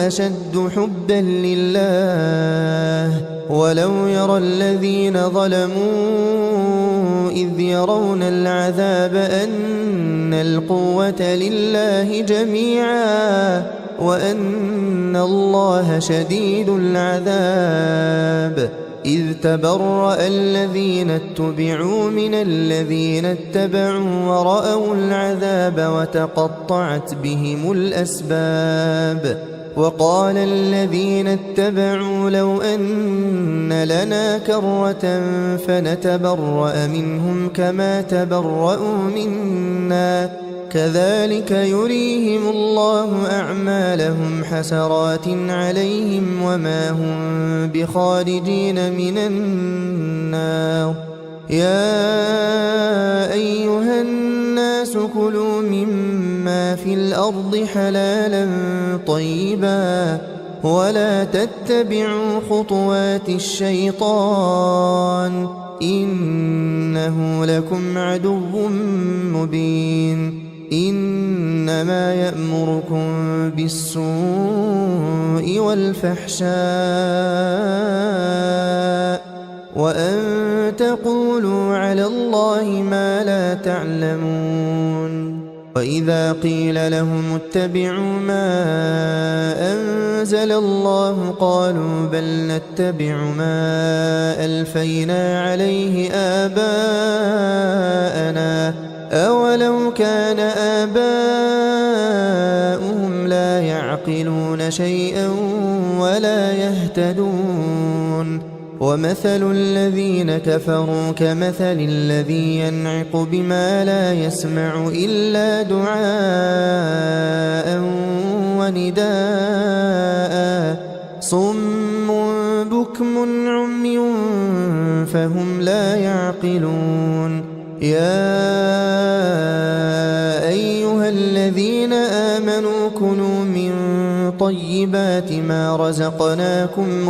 أشد حبا لله ولو يرى الذين ظلموا إذ يرون العذاب أن القوة لله جميعا وأن الله شديد العذاب إذ تبرأ الذين اتبعوا من الذين اتبعوا ورأوا العذاب وتقطعت بهم الأسباب وقال الذين اتبعوا لو أن لنا كرة فنتبرأ منهم كما تبرأوا منا كذلك يريهم الله أعمالهم حسرات عليهم وما هم بخارجين من النار يا أيها الناس كلوا مما في الأرض حلالا طيبا ولا تتبعوا خطوات الشيطان إنه لكم عدو مبين إنما يأمركم بالسوء والفحشاء وأن تقولوا على الله ما لا تعلمون وإذا قيل لهم اتبعوا ما أنزل الله قالوا بل نتبع ما ألفينا عليه آباءنا أولو كان آباؤهم لا يعقلون شيئا ولا يهتدون ومثل الذين كفروا كمثل الذي ينعق بما لا يسمع إلا دعاء ونداء صم بكم عمي فهم لا يعقلون يا أيها الذين آمنوا كلوا من طيبات ما رزقناكم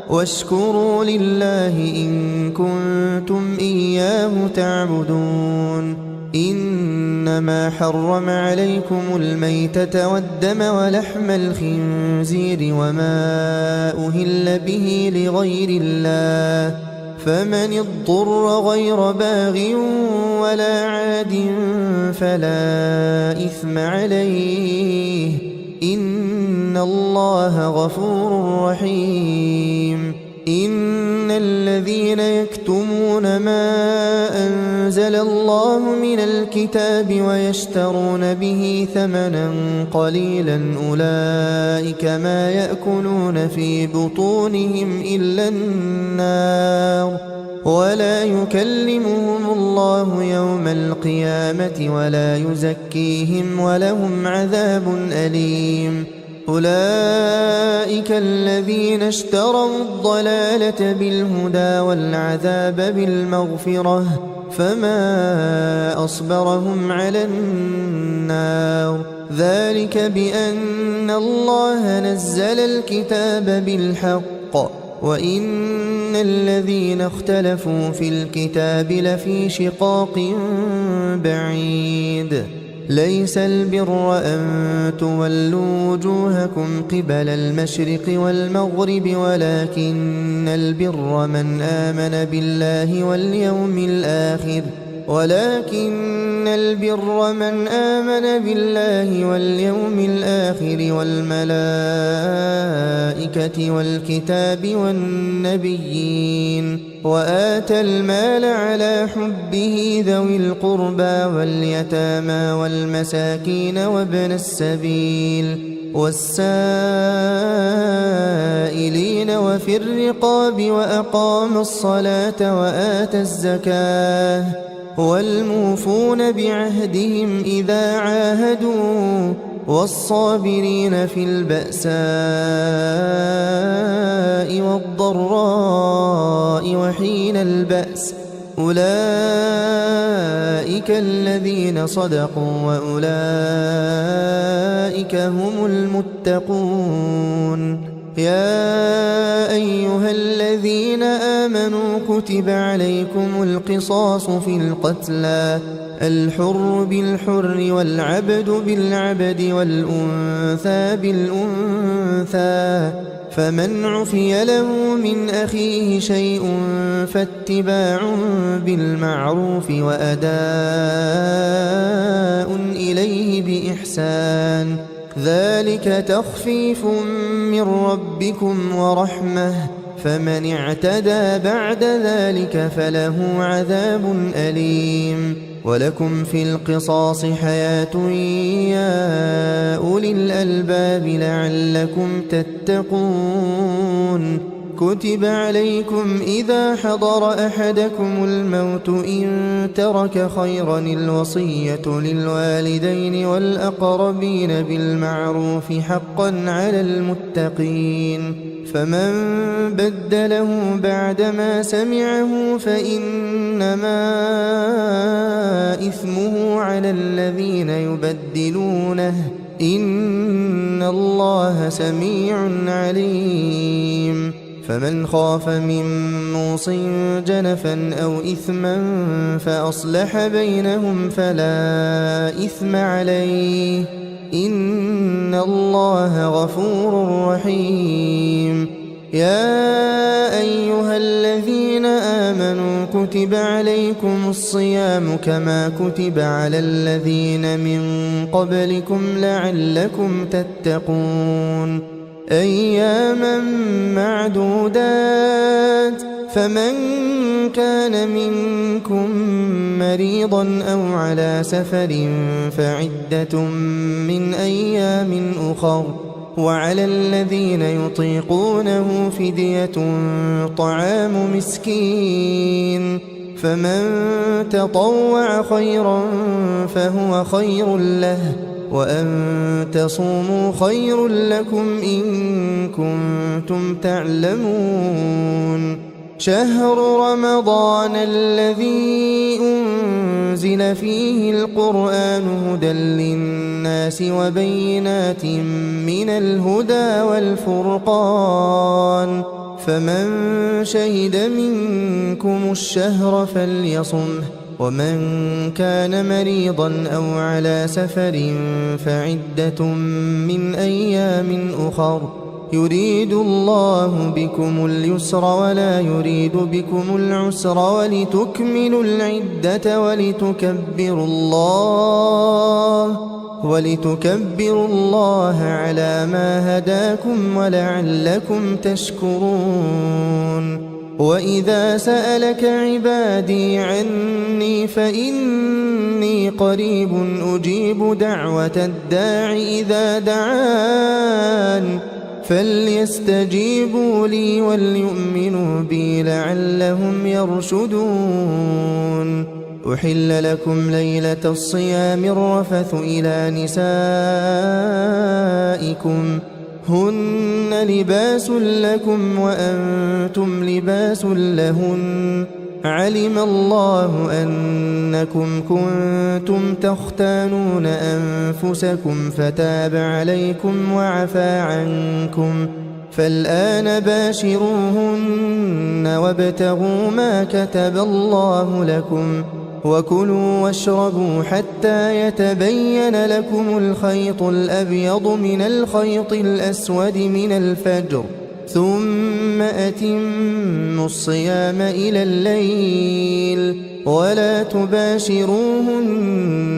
واشكروا لله إن كنتم إياه تعبدون إنما حرم عليكم الميتة والدم ولحم الخنزير وما أهل به لغير الله فمن اضطر غير باغ ولا عاد فلا إثم عليه إن الله غفور رحيم إن الذين يكتمون ما أنزل الله من الكتاب ويشترون به ثمنا قليلا أولئك ما يأكلون في بطونهم إلا النار ولا يكلمهم الله يوم القيامة ولا يزكيهم ولهم عذاب أليم أولئك الذين اشتروا الضلالة بالهدى والعذاب بالمغفرة فما أصبرهم على النار ذلك بأن الله نزل الكتاب بالحق وإن الذين اختلفوا في الكتاب لفي شقاق بعيد ليس البر أن تولوا وجوهكم قبل المشرق والمغرب ولكن البر من آمن بالله واليوم الآخر والملائكة والكتاب والنبيين وآتى المال على حبه ذوي القربى واليتامى والمساكين وابن السبيل والسائلين وفي الرقاب وأقام الصلاة وآتى الزكاة والموفون بعهدهم إذا عاهدوا والصابرين في البأساء والضراء وحين البأس أولئك الذين صدقوا وأولئك هم المتقون يا أيها الذين آمنوا كتب عليكم القصاص في القتلى الحر بالحر والعبد بالعبد والأنثى بالأنثى فمن عفي له من أخيه شيء فاتباع بالمعروف وأداء إليه بإحسان ذلك تخفيف من ربكم ورحمة فمن اعتدى بعد ذلك فله عذاب أليم ولكم في القصاص حياة يا أولي الألباب لعلكم تتقون كتب عليكم إذا حضر أحدكم الموت إن ترك خيرا الوصية للوالدين والأقربين بالمعروف حقا على المتقين فمن بدله بعدما سمعه فإنما إثمه على الذين يبدلونه إن الله سميع عليم فمن خاف من موص جنفا أو إثما فأصلح بينهم فلا إثم عليه إن الله غفور رحيم يا أيها الذين آمنوا كتب عليكم الصيام كما كتب على الذين من قبلكم لعلكم تتقون أياما معدودات فمن كان منكم مريضا أو على سفر فعدة من أيام أخر وعلى الذين يطيقونه فدية طعام مسكين فمن تطوع خيرا فهو خير له وأن تصوموا خير لكم إن كنتم تعلمون شهر رمضان الذي أنزل فيه القرآن هدى للناس وبينات من الهدى والفرقان فمن شهد منكم الشهر فليصمه ومن كان مريضا أو على سفر فعدة من أيام أخر يريد الله بكم اليسر ولا يريد بكم العسر ولتكملوا العدة ولتكبروا الله على ما هداكم ولعلكم تشكرون وإذا سألك عبادي عني فإني قريب أجيب دعوة الداع إذا دعان فليستجيبوا لي وليؤمنوا بي لعلهم يرشدون أحل لكم ليلة الصيام الرفث إلى نسائكم هن لباس لكم وأنتم لباس لهن علم الله أنكم كنتم تختانون أنفسكم فتاب عليكم وعفى عنكم فالآن باشروهن وابتغوا ما كتب الله لكم وكلوا واشربوا حتى يتبين لكم الخيط الأبيض من الخيط الأسود من الفجر ثم أتموا الصيام إلى الليل ولا تباشروهن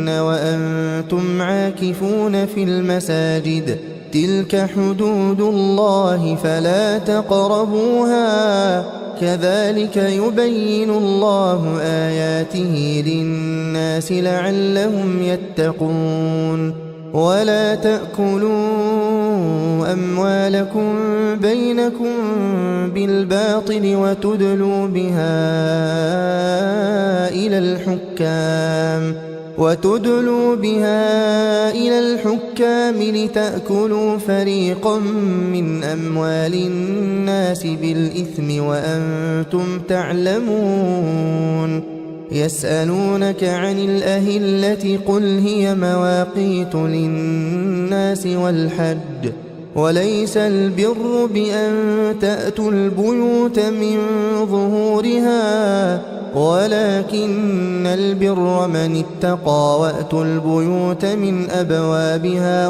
وأنتم عاكفون في المساجد تلك حدود الله فلا تقربوها كذلك يبين الله آياته للناس لعلهم يتقون ولا تأكلوا أموالكم بينكم بالباطل وتدلوا بها إلى الحكام لتأكلوا فريقا من أموال الناس بالإثم وأنتم تعلمون يسألونك عن الأهلة قل هي مواقيت للناس والحج وليس البر بأن تأتوا البيوت من ظهورها ولكن البر من اتقى وأتوا البيوت من أبوابها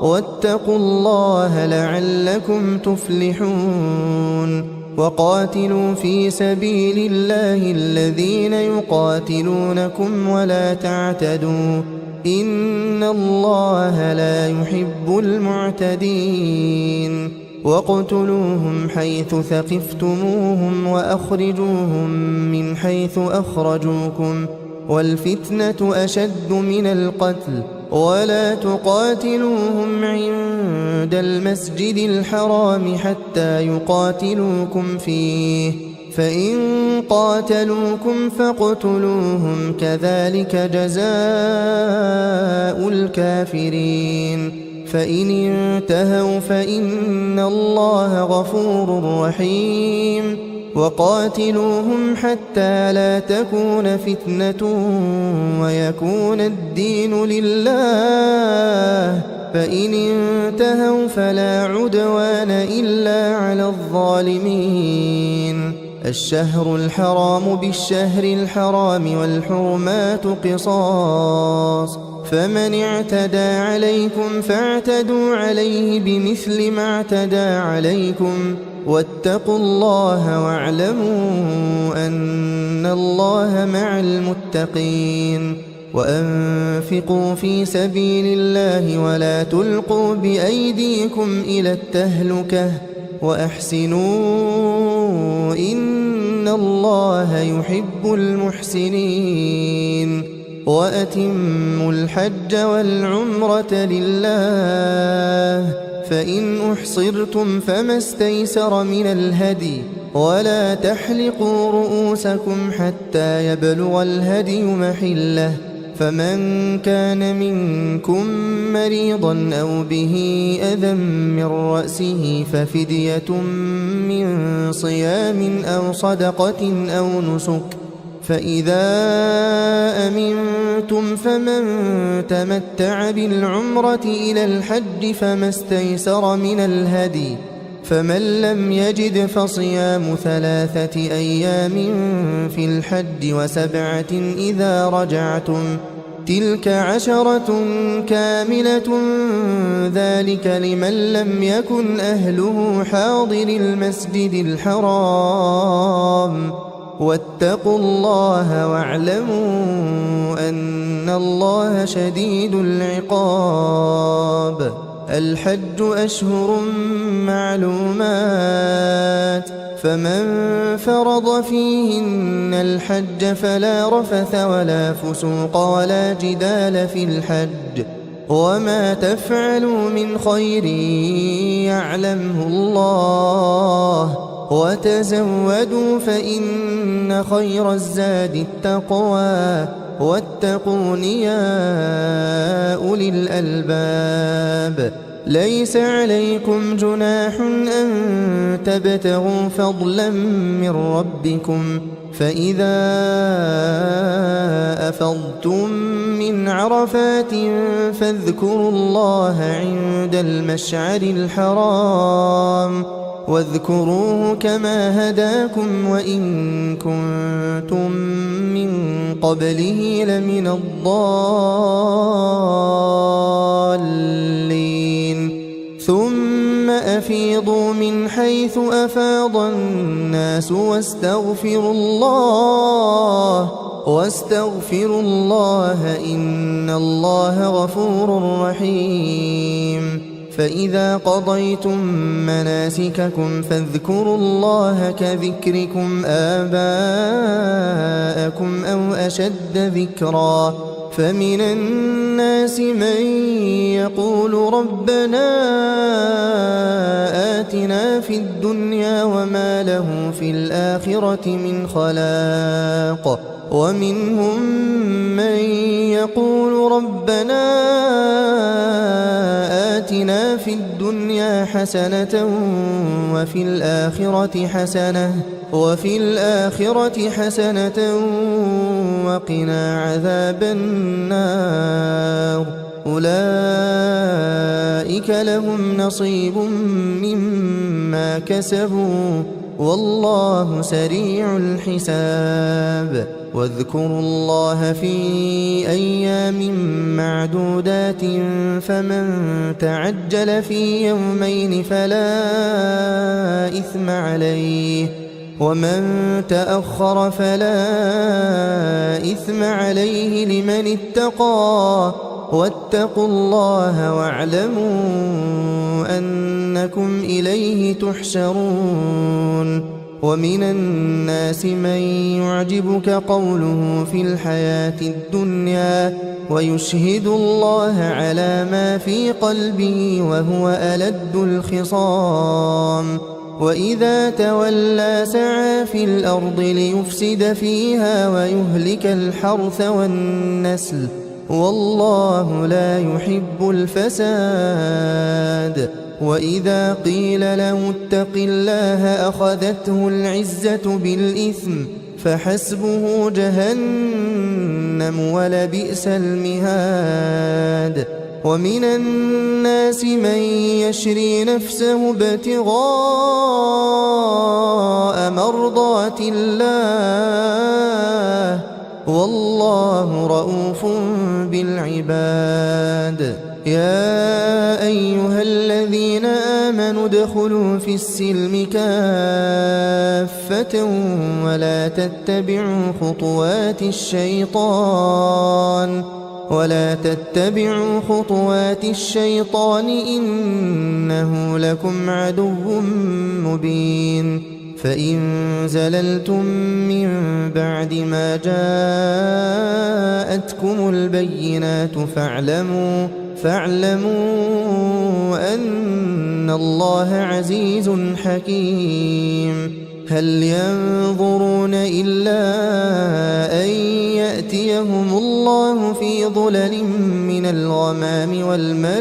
واتقوا الله لعلكم تفلحون وقاتلوا في سبيل الله الذين يقاتلونكم ولا تعتدوا إن الله لا يحب المعتدين واقتلوهم حيث ثقفتموهم وأخرجوهم من حيث أخرجوكم والفتنة أشد من القتل ولا تقاتلوهم عند المسجد الحرام حتى يقاتلوكم فيه فإن قاتلوكم فاقتلوهم كذلك جزاء الكافرين فإن انتهوا فإن الله غفور رحيم وقاتلوهم حتى لا تكون فتنة ويكون الدين لله فإن انتهوا فلا عدوان إلا على الظالمين الشهر الحرام بالشهر الحرام والحرمات قصاص فمن اعتدى عليكم فاعتدوا عليه بمثل ما اعتدى عليكم واتقوا الله واعلموا أن الله مع المتقين وأنفقوا في سبيل الله ولا تلقوا بأيديكم إلى التهلكة وأحسنوا إن الله يحب المحسنين وأتموا الحج والعمرة لله فإن أحصرتم فما استيسر من الهدي ولا تحلقوا رؤوسكم حتى يبلغ الهدي محله فمن كان منكم مريضا أو به أذى من رأسه ففدية من صيام أو صدقة أو نسك فإذا أمنتم فمن تمتع بالعمرة إلى الحج فما استيسر من الهدي فمن لم يجد فصيام 3 أيام في الحج و7 إذا رجعتم تلك 10 كاملة ذلك لمن لم يكن أهله حاضر المسجد الحرام واتقوا الله واعلموا أن الله شديد العقاب الحج أشهر معلومات فمن فرض فيهن الحج فلا رفث ولا فسوق ولا جدال في الحج وما تفعلوا من خير يعلمه الله وتزودوا فإن خير الزاد التقوى واتقون يا أولي الألباب ليس عليكم جناح أن تبتغوا فضلا من ربكم فإذا أفضتم من عرفات فاذكروا الله عند المشعر الحرام واذكروه كما هداكم وإن كنتم من قبله لمن الضالين ثم أفيضوا من حيث أفاض الناس واستغفروا الله إن الله غفور رحيم فإذا قضيتم مناسككم فاذكروا الله كذكركم آباءكم أو أشد ذكرا فمن الناس من يقول ربنا آتنا في الدنيا وما له في الآخرة من خلاق ومنهم من يقول ربنا آتنا في الدنيا حسنة وفي الآخرة حسنة وقنا عذاب النار أولئك لهم نصيب مما كسبوا والله سريع الحساب واذكروا الله في أيام معدودات فمن تعجل في يومين فلا إثم عليه ومن تأخر فلا إثم عليه لمن اتقى واتقوا الله واعلموا أنكم إليه تحشرون ومن الناس من يعجبك قوله في الحياة الدنيا ويشهد الله على ما في قلبه وهو ألد الخصام وإذا تولى سعى في الأرض ليفسد فيها ويهلك الحرث والنسل والله لا يحب الفساد وإذا قيل له اتق الله أخذته العزة بالإثم فحسبه جهنم ولبئس المهاد ومن الناس من يشري نفسه ابتغاء مرضات الله والله رؤوف بالعباد يا أيها الذين آمنوا ادخلوا في السلم كافة ولا تتبعوا خطوات الشيطان إنه لكم عدو مبين فإن زللتم من بعد ما جاءتكم البينات فاعلموا أن الله عزيز حكيم هل ينظرون إلا أن يأتيهم الله في ظلل من الغمام والملائكة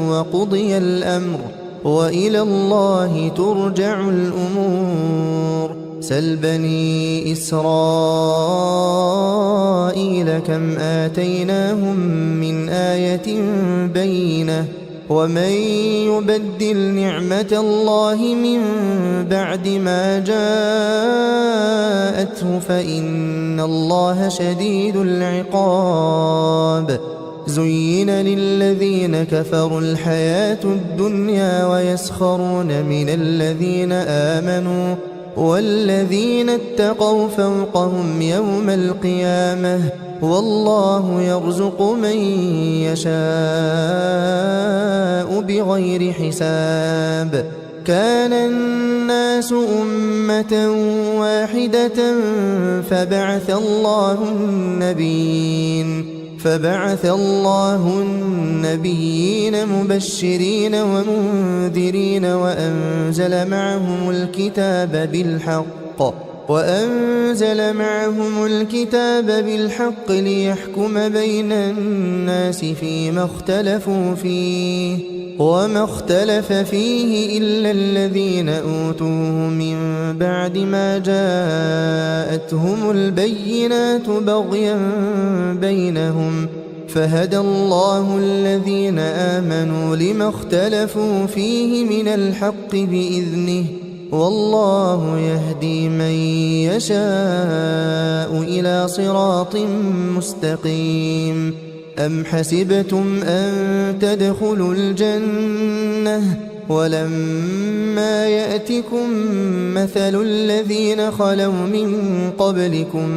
وقضي الأمر وإلى الله ترجع الأمور سل بني إسرائيل كم آتيناهم من آية بينة ومن يبدل نعمة الله من بعد ما جاءته فإن الله شديد العقاب زين للذين كفروا الحياة الدنيا ويسخرون من الذين آمنوا والذين اتقوا فوقهم يوم القيامة والله يرزق من يشاء بغير حساب كان الناس أمة واحدة فبعث الله النبيين فبعث الله النبيين مبشرين ومنذرين وأنزل معهم الكتاب بالحق ليحكم بين الناس فيما اختلفوا فيه وما اختلف فيه إلا الذين أوتوه من بعد ما جاءتهم البينات بغيا بينهم فهدى الله الذين آمنوا لما اختلفوا فيه من الحق بإذنه والله يهدي من يشاء إلى صراط مستقيم. أم حسبتم أن تدخلوا الجنة ولما يأتكم مثل الذين خلوا من قبلكم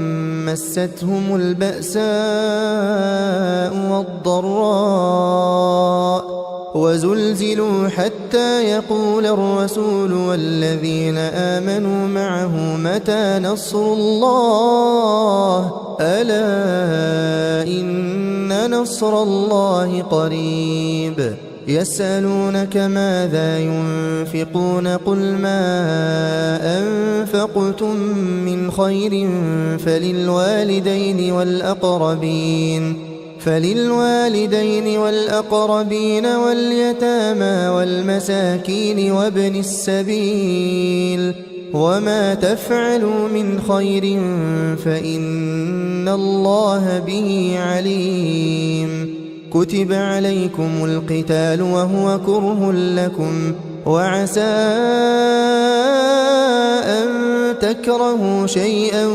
مستهم البأساء والضراء وزلزلوا حتى يقول الرسول والذين آمنوا معه متى نصر الله ألا إن نصر الله قريب. يسألونك ماذا ينفقون قل ما أنفقتم من خير فللوالدين والأقربين واليتامى والمساكين وابن السبيل وما تفعلوا من خير فإن الله به عليم. كتب عليكم القتال وهو كره لكم وعسى أن تكرهوا شيئا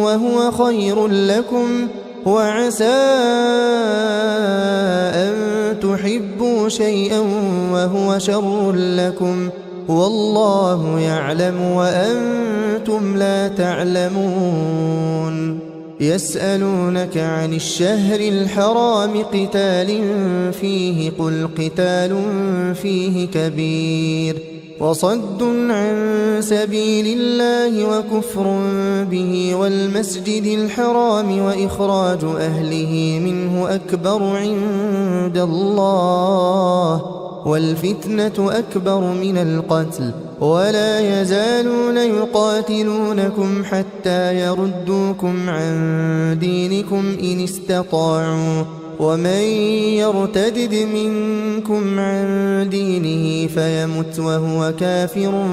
وهو خير لكم وعسى أن تحبوا شيئا وهو شر لكم والله يعلم وأنتم لا تعلمون. يسألونك عن الشهر الحرام قتال فيه قل قتال فيه كبير وصد عن سبيل الله وكفر به والمسجد الحرام وإخراج أهله منه أكبر عند الله والفتنة أكبر من القتل ولا يزالون يقاتلونكم حتى يردوكم عن دينكم إن استطاعوا ومن يرتدد منكم عن دينه فيمت وهو كافر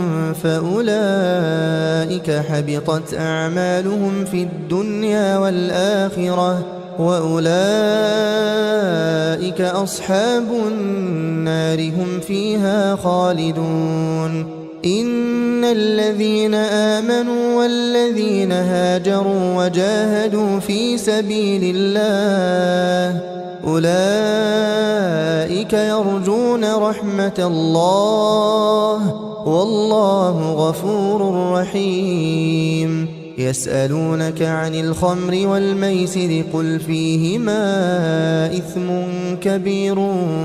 فأولئك حبطت أعمالهم في الدنيا والآخرة وأولئك أصحاب النار هم فيها خالدون. إن الذين آمنوا والذين هاجروا وجاهدوا في سبيل الله أولئك يرجون رحمة الله والله غفور رحيم. يسألونك عن الخمر والميسر قل فيهما إثم كبير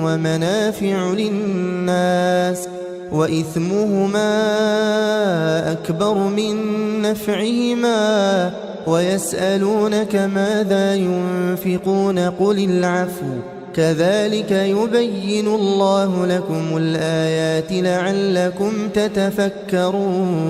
ومنافع للناس وإثمهما أكبر من نفعهما ويسألونك ماذا ينفقون قل العفو كذلك يبين الله لكم الآيات لعلكم تتفكرون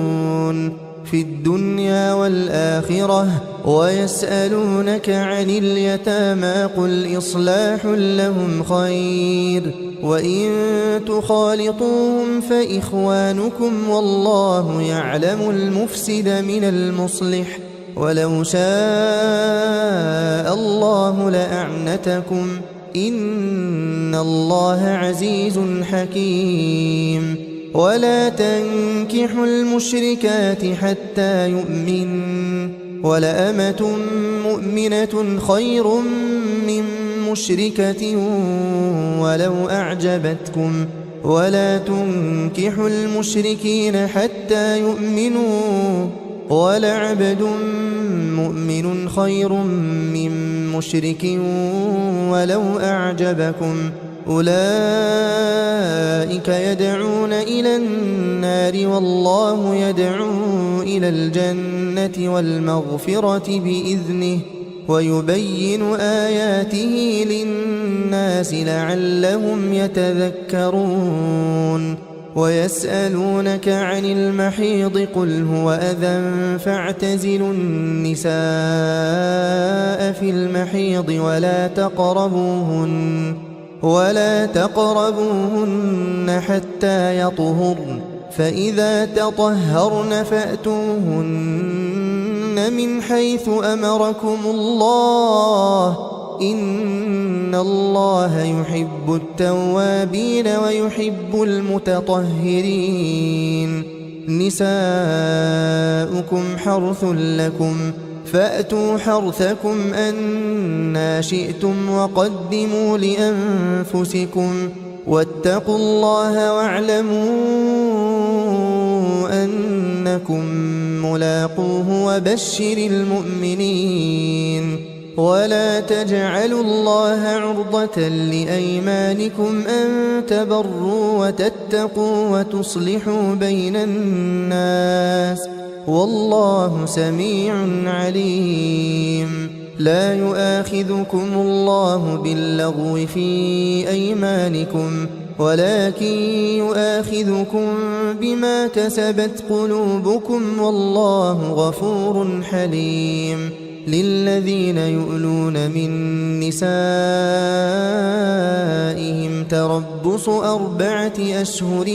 في الدنيا والآخرة. ويسألونك عن اليتامى قل إصلاح لهم خير وإن تخالطوهم فإخوانكم والله يعلم المفسد من المصلح ولو شاء الله لأعنتكم إن الله عزيز حكيم. ولا تنكحوا المشركات حتى يؤمن ولأمة مؤمنة خير من مشركة ولو أعجبتكم ولا تنكحوا المشركين حتى يؤمنوا ولعبد مؤمن خير من مشرك ولو أعجبكم أولئك يدعون إلى النار والله يدعو إلى الجنة والمغفرة بإذنه ويبين آياته للناس لعلهم يتذكرون ويسألونك عن المحيض قل هو أذى فاعتزلوا النساء في المحيض ولا تقربوهن حتى يطهرن فإذا تطهرن فأتوهن من حيث أمركم الله إن الله يحب التوابين ويحب المتطهرين نساؤكم حرث لكم فأتوا حرثكم أنى شئتم وقدموا لأنفسكم واتقوا الله واعلموا أنكم ملاقوه وبشر المؤمنين ولا تجعلوا الله عرضة لأيمانكم أن تبروا وتتقوا وتصلحوا بين الناس والله سميع عليم لا يؤاخذكم الله باللغو في أيمانكم ولكن يؤاخذكم بما كسبت قلوبكم والله غفور حليم للذين يؤلون من نسائهم تربص 4 أشهر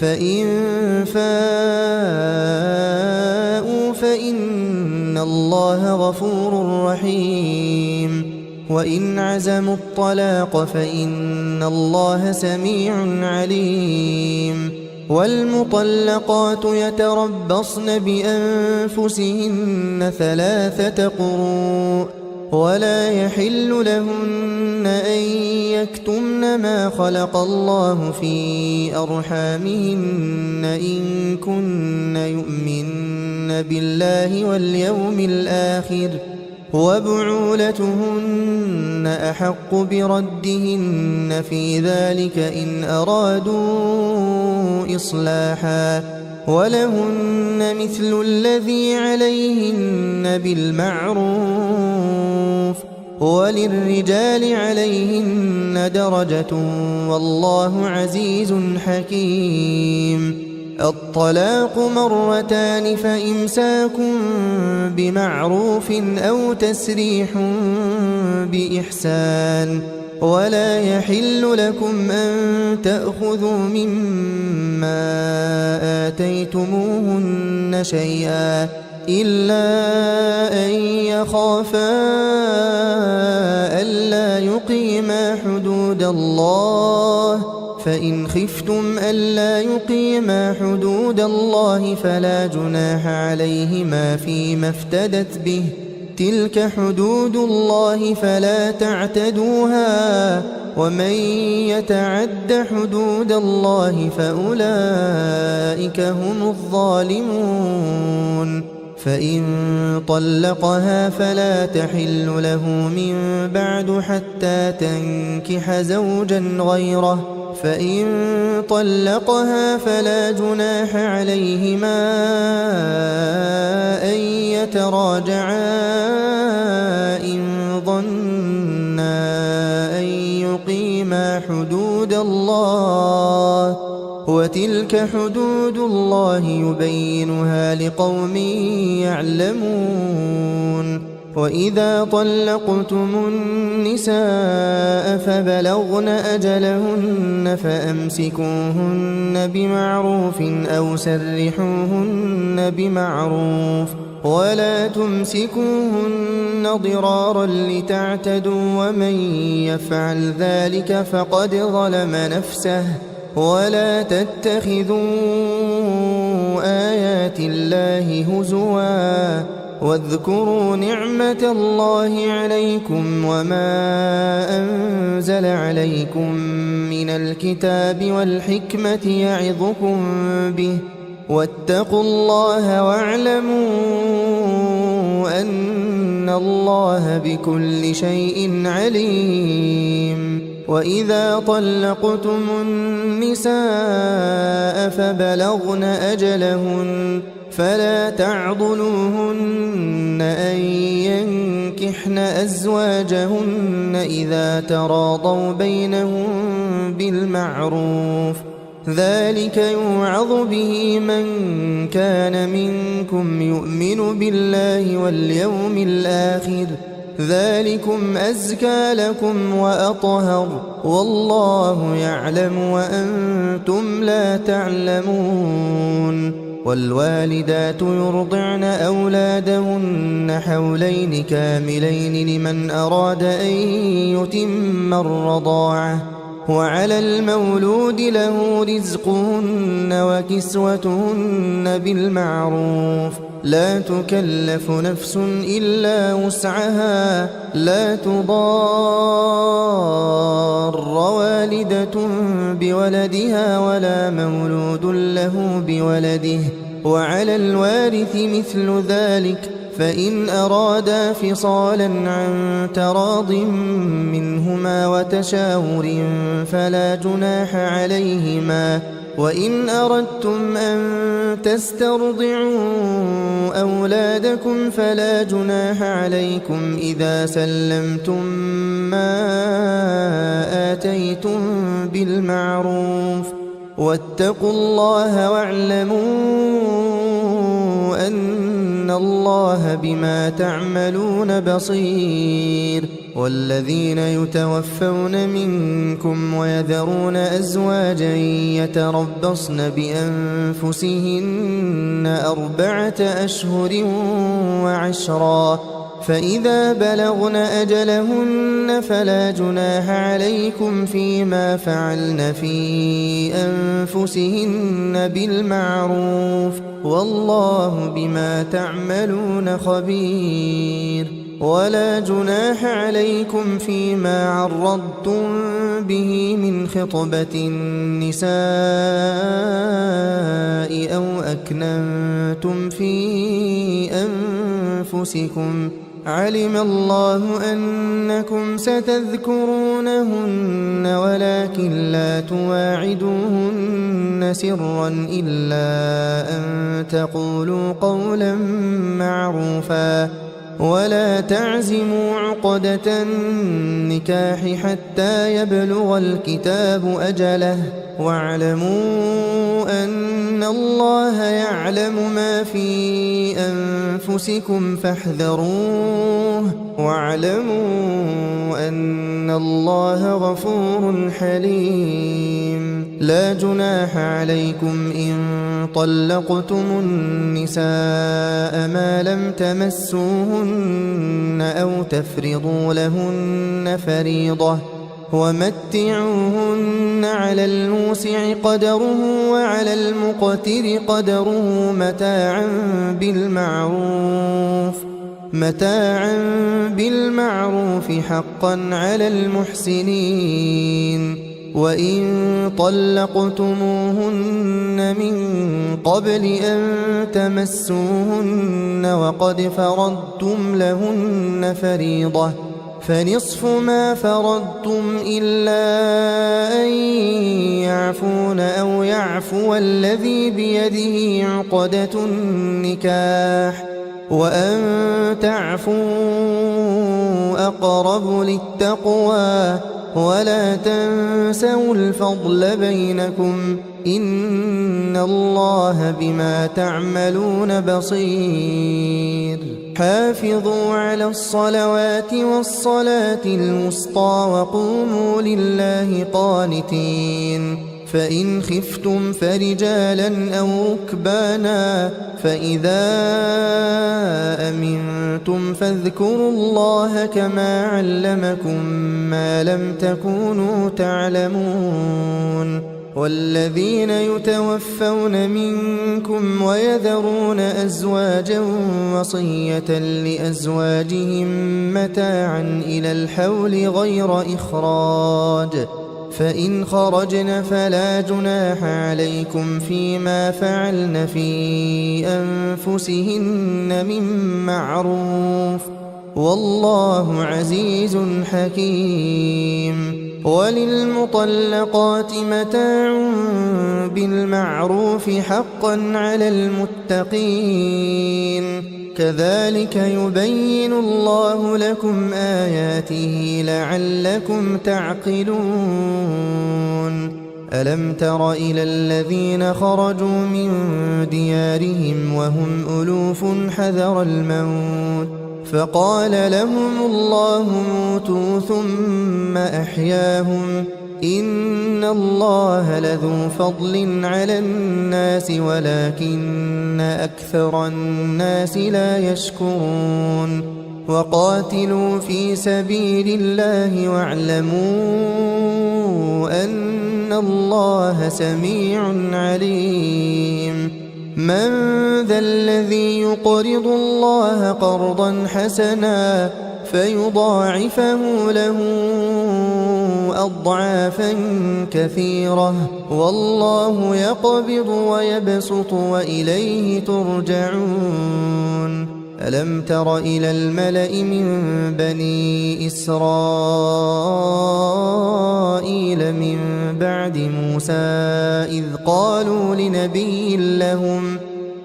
فإن فاءوا فإن الله غفور رحيم وإن عزموا الطلاق فإن الله سميع عليم والمطلقات يتربصن بأنفسهن 3 قروء ولا يحل لهن أن يكتمن ما خلق الله في أرحامهن إن كن يؤمن بالله واليوم الآخر وبعولتهن أحق بردهن في ذلك إن أرادوا إصلاحا ولهن مثل الذي عليهن بالمعروف وللرجال عليهن درجة والله عزيز حكيم الطلاق 2 فإمساك بمعروف أو تسريح بإحسان ولا يحل لكم أن تأخذوا مما آتيتموهن شيئا إلا أن يخافا ألا يقيما حدود الله فإن خفتم ألا يقيما حدود الله فلا جناح عليهما فيما افتدت به تلك حدود الله فلا تعتدوها ومن يتعد حدود الله فأولئك هم الظالمون فإن طلقها فلا تحل له من بعد حتى تنكح زوجا غيره فإن طلقها فلا جناح عليهما أن يتراجعا إن ظنا أن يقيما حدود الله وتلك حدود الله يبينها لقوم يعلمون وإذا طلقتم النساء فبلغن أجلهن فأمسكوهن بمعروف أو سرحوهن بمعروف ولا تمسكوهن ضرارا لتعتدوا ومن يفعل ذلك فقد ظلم نفسه ولا تتخذوا آيات الله هزوا واذكروا نعمة الله عليكم وما أنزل عليكم من الكتاب والحكمة يعظكم به واتقوا الله واعلموا أن الله بكل شيء عليم وإذا طلقتم النساء فبلغن أجلهن فلا تعضلوهن أن ينكحن أزواجهن إذا تراضوا بينهم بالمعروف، ذلك يوعظ به من كان منكم يؤمن بالله واليوم الآخر، ذلكم أزكى لكم وأطهر، والله يعلم وأنتم لا تعلمون. والوالدات يرضعن أولادهن حولين كاملين لمن أراد أن يتم الرضاعة، وعلى المولود له رزقهن وكسوتهن بالمعروف، لا تكلف نفس إلا وسعها، لا تضار والدة بولدها ولا مولود له بولده، وعلى الوارث مثل ذلك، فإن أرادا فصالا عن تراض منهما وتشاور فلا جناح عليهما. وإن أردتم أن تسترضعوا أولادكم فلا جناح عليكم إذا سلمتم ما آتيتم بالمعروف، واتقوا الله واعلموا أن الله بما تعملون بصير. والذين يتوفون منكم ويذرون أزواجا يتربصن بأنفسهن 4 أشهر وعشرا، فإذا بلغن أجلهن فلا جناح عليكم فيما فعلن في أنفسهن بالمعروف، والله بما تعملون خبير. ولا جناح عليكم فيما عرضتم به من خطبة النساء أو أكننتم في أنفسكم، علم الله أنكم ستذكرونهن ولكن لا تواعدوهن سرا إلا أن تقولوا قولا معروفا، ولا تعزموا عقدة النكاح حتى يبلغ الكتاب أجله، واعلموا أن الله يعلم ما في أنفسكم فاحذروه، واعلموا أن الله غفور حليم. لا جناح عليكم إن طلقتم النساء ما لم تمسوهن أو تفرضوا لهن فريضة، ومتعوهن على الموسع قدره وعلى المقتر قدره متاعا بالمعروف حقا على المحسنين. وإن طلقتموهن من قبل أن تمسوهن وقد فرضتم لهن فريضة فنصف ما فرضتم إلا أن يعفون أو يعفو الذي بيده عقدة النكاح، وأن تعفوا أقرب للتقوى، ولا تنسوا الفضل بينكم، إن الله بما تعملون بصير. حافظوا على الصلوات والصلاة الوسطى وقوموا لله قانتين. فإن خفتم فرجالا أو ركبانا، فإذا أمنتم فاذكروا الله كما علمكم ما لم تكونوا تعلمون. والذين يتوفون منكم ويذرون أزواجا وصية لأزواجهم متاعا إلى الحول غير إخراج، فإن خرجن فلا جناح عليكم فيما فعلن في أنفسهن من معروف، والله عزيز حكيم. وللمطلقات متاع بالمعروف حقا على المتقين كذلك يبين الله لكم آياته لعلكم تعقلون ألم تر إلى الذين خرجوا من ديارهم وهم ألوف حذر الموت فقال لهم الله موتوا ثم أحياهم إن الله لذو فضل على الناس ولكن أكثر الناس لا يشكرون وقاتلوا في سبيل الله واعلموا أن الله سميع عليم من ذا الذي يقرض الله قرضا حسنا فيضاعفه له أضعافا كثيرة والله يقبض ويبسط وإليه ترجعون ألم تر إلى الملأ من بني إسرائيل من بعد موسى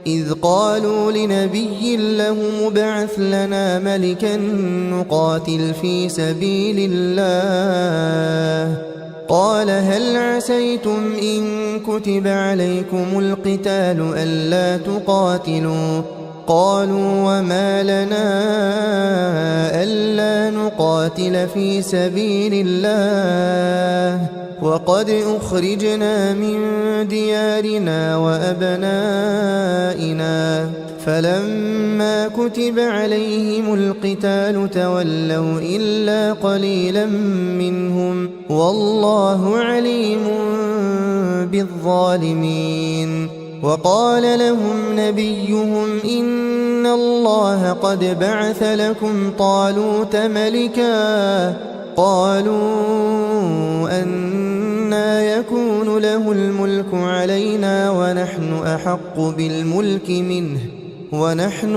إذ قالوا لنبي لهم ابعث لنا ملكا نقاتل في سبيل الله قال هل عسيتم إن كتب عليكم القتال ألا تقاتلوا قالوا وما لنا ألا نقاتل في سبيل الله وقد أخرجنا من ديارنا وأبنائنا فلما كتب عليهم القتال تولوا إلا قليلا منهم والله عليم بالظالمين وقال لهم نبيهم إن الله قد بعث لكم طالوت ملكا قالوا أنى يكون له الملك علينا ونحن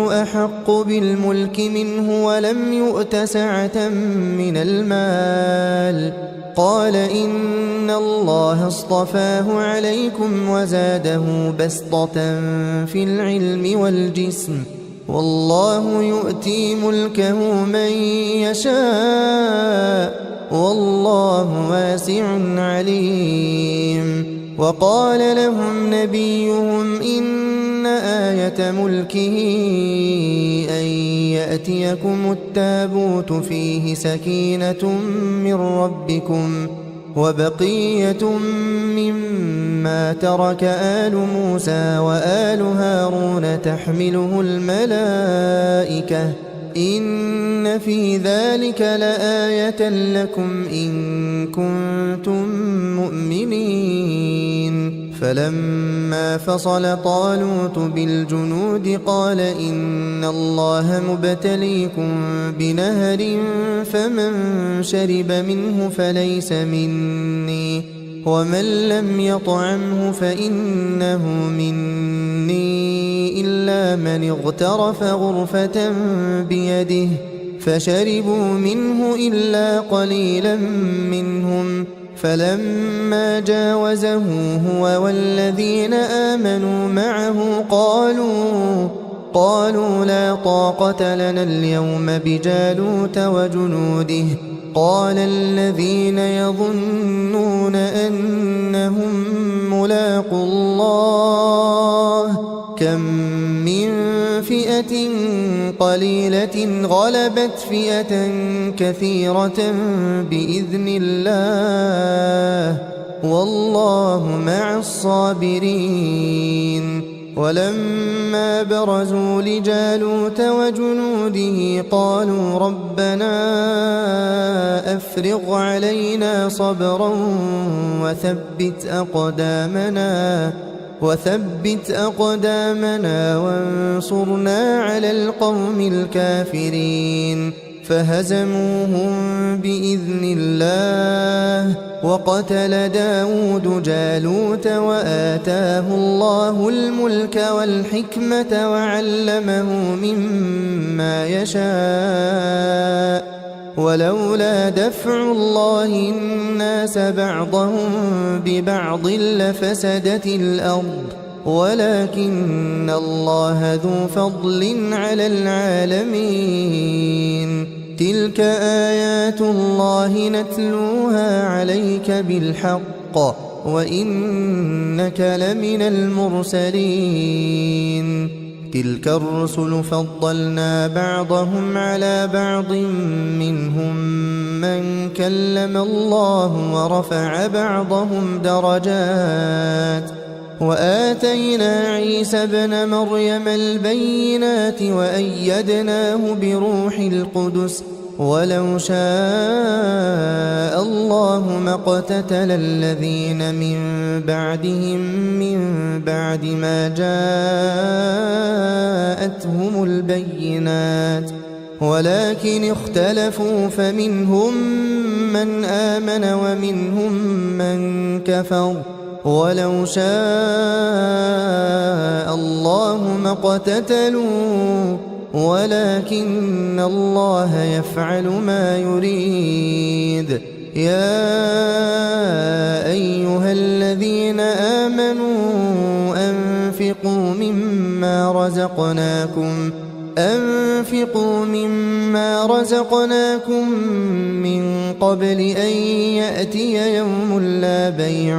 أحق بالملك منه ولم يؤت سعة من المال قال إن الله اصطفاه عليكم وزاده بسطة في العلم والجسم والله يؤتي ملكه من يشاء والله واسع عليم وقال لهم نبيهم إن آية ملكه أن يأتيكم التابوت فيه سكينة من ربكم وبقية مما ترك آل موسى وآل هارون تحمله الملائكة إن في ذلك لآية لكم إن كنتم مؤمنين فلما فصل طالوت بالجنود قال إن الله مبتليكم بنهر فمن شرب منه فليس مني ومن لم يطعمه فإنه مني إلا من اغترف غرفة بيده فشربوا منه إلا قليلا منهم فلما جاوزه هو والذين آمنوا معه قالوا لا طاقة لنا اليوم بجالوت وجنوده قال الذين يظنون أنهم ملاقو الله كم من فئة قليلة غلبت فئة كثيرة بإذن الله والله مع الصابرين ولما برزوا لجالوت وجنوده قالوا ربنا أفرغ علينا صبرا وثبت أقدامنا وانصرنا على القوم الكافرين فهزموهم بإذن الله وقتل داود جالوت وآتاه الله الملك والحكمة وعلمه مما يشاء ولولا دفع الله الناس بعضهم ببعض لفسدت الأرض ولكن الله ذو فضل على العالمين تلك آيات الله نتلوها عليك بالحق وإنك لمن المرسلين تلك الرسل فضلنا بعضهم على بعض منهم من كلم الله ورفع بعضهم درجات وآتينا عيسى ابن مريم البينات وأيدناه بروح القدس ولو شاء الله ما اقتتل الذين من بعدهم من بعد ما جاءتهم البينات ولكن اختلفوا فمنهم من آمن ومنهم من كفر ولو شاء الله ما اقتتلوا ولكن الله يفعل ما يريد يا أيها الذين آمنوا أنفقوا مما رزقناكم من قبل أن يأتي يوم لا بيع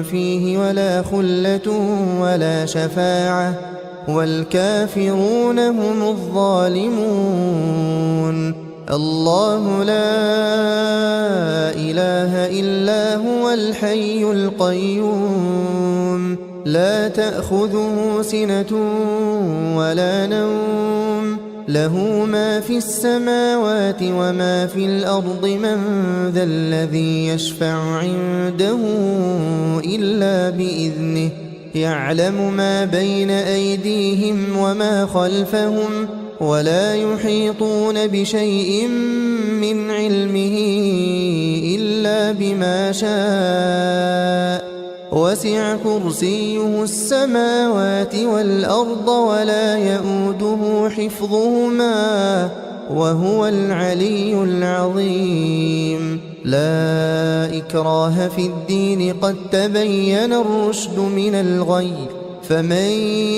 فيه ولا خلة ولا شفاعة والكافرون هم الظالمون الله لا إله إلا هو الحي القيوم لا تأخذه سنة ولا نوم له ما في السماوات وما في الأرض من ذا الذي يشفع عنده إلا بإذنه يعلم ما بين أيديهم وما خلفهم ولا يحيطون بشيء من علمه إلا بما شاء وسع كرسيه السماوات والأرض ولا يؤوده حفظهما وهو العلي العظيم لا إكراه في الدين قد تبين الرشد من الغي فمن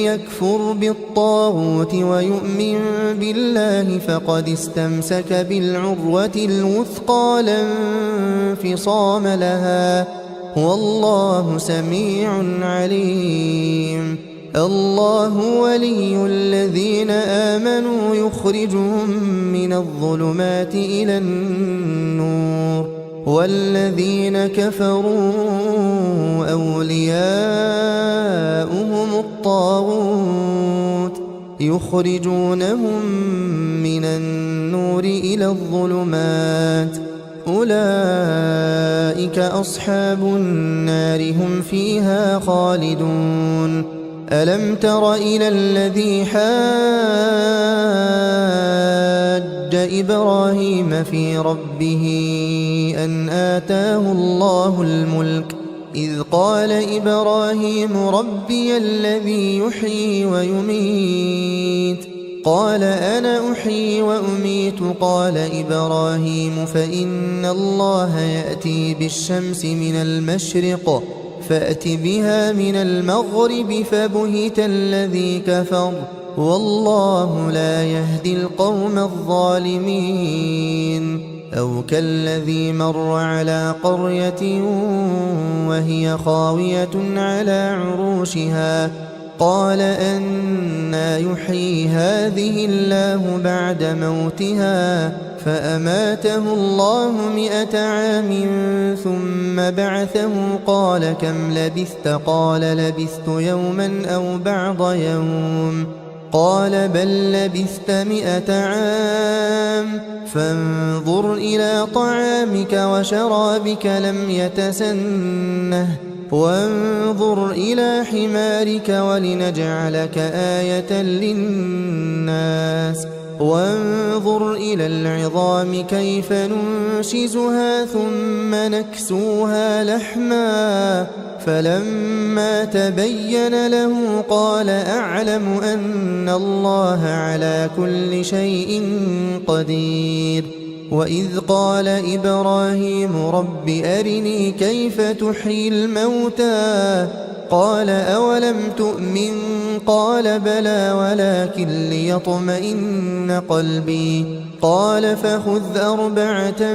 يكفر بالطاغوت ويؤمن بالله فقد استمسك بالعروة الوثقى لا انفصام لها والله سميع عليم الله ولي الذين آمنوا يخرجهم من الظلمات إلى النور والذين كفروا أولياؤهم الطاغوت يخرجونهم من النور إلى الظلمات أولئك أصحاب النار هم فيها خالدون ألم تر إلى الذي حاج إبراهيم في ربه أن آتاه الله الملك إذ قال إبراهيم ربي الذي يحيي ويميت قال أنا أحيي وأميت قال إبراهيم فإن الله يأتي بالشمس من المشرق فأت بها من المغرب فبهت الذي كفر والله لا يهدي القوم الظالمين أو كالذي مر على قرية وهي خاوية على عروشها قال أنى يحيي هذه الله بعد موتها فأماته الله 100 عام ثم بعثه قال كم لبثت قال لبثت يوما أو بعض يوم قال بل لبثت 100 عام فانظر إلى طعامك وشرابك لم يتسنه وانظر إلى حمارك ولنجعلك آية للناس وانظر إلى العظام كيف ننشزها ثم نكسوها لحما فلما تبين له قال أعلم أن الله على كل شيء قدير وإذ قال إبراهيم رب أرني كيف تحيي الموتى قال أولم تؤمن قال بلى ولكن ليطمئن قلبي قال فخذ 4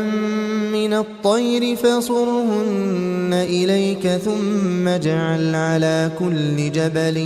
من الطير فصرهن إليك ثم اجعل على كل جبل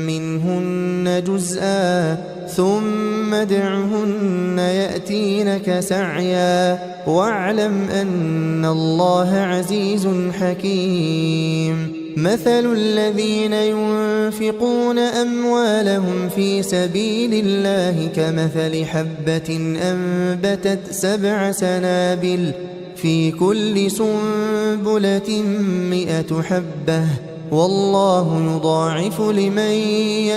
منهن جزءا ثم ادعهن يأتينك سعيا واعلم أن الله عزيز حكيم مثل الذين ينفقون أموالهم في سبيل الله كمثل حبة أنبتت 7 سنابل في كل سنبلة 100 حبة والله يضاعف لمن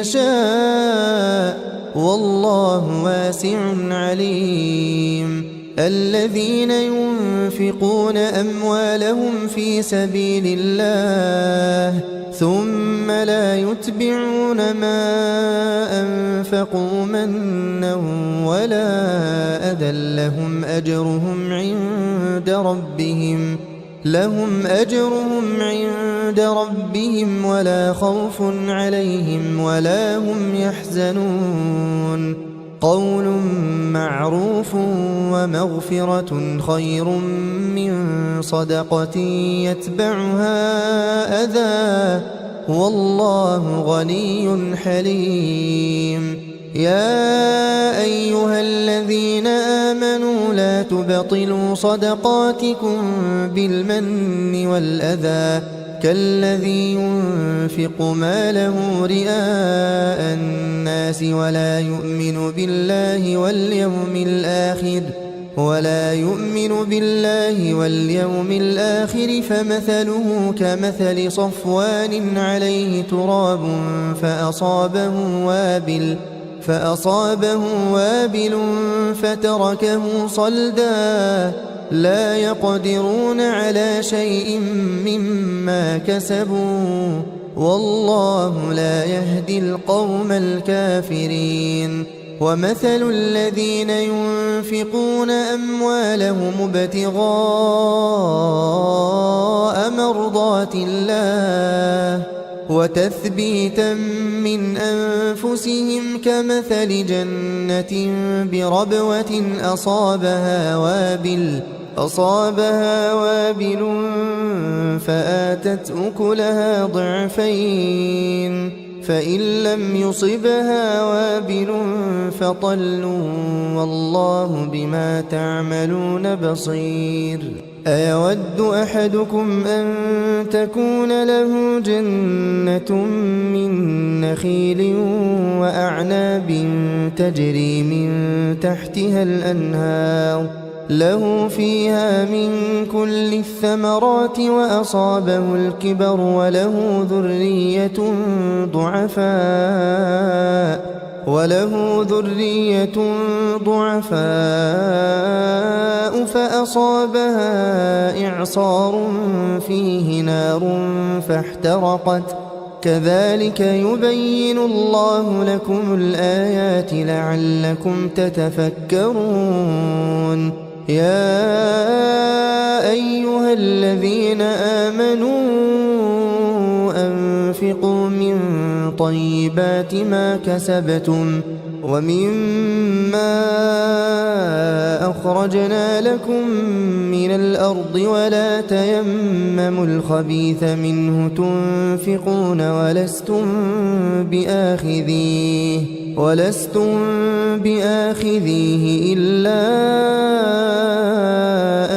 يشاء والله واسع عليم الذين ينفقون أموالهم في سبيل الله ثم لا يتبعون ما أنفقوا منا ولا أذى لهم أجرهم عند ربهم ولا خوف عليهم ولا هم يحزنون قول معروف ومغفرة خير من صدقة يتبعها أذى والله غني حليم يا أيها الذين آمنوا لا تبطلوا صدقاتكم بالمن والأذى كالذي ينفق ماله رئاء الناس ولا يؤمن بالله واليوم الآخر فمثله كمثل صفوان عليه تراب فأصابه وابل فتركه صلدا لا يقدرون على شيء مما كسبوا والله لا يهدي القوم الكافرين ومثل الذين ينفقون أموالهم ابتغاء مرضات الله وتثبيتا من أنفسهم كمثل جنة بربوة أصابها وابل فآتت أكلها ضعفين فإن لم يصبها وابل فطل والله بما تعملون بصير أيود أحدكم أن تكون له جنة من نخيل وأعناب تجري من تحتها الأنهار له فيها من كل الثمرات وأصابه الكبر وله ذرية ضعفاء فأصابها إعصار فيه نار فاحترقت كذلك يبين الله لكم الآيات لعلكم تتفكرون يا أيها الذين آمنوا أنفقوا من طيبات ما كسبتم ومما أخرجنا لكم من الأرض ولا تيمموا الخبيث منه تنفقون ولستم بآخذيه إلا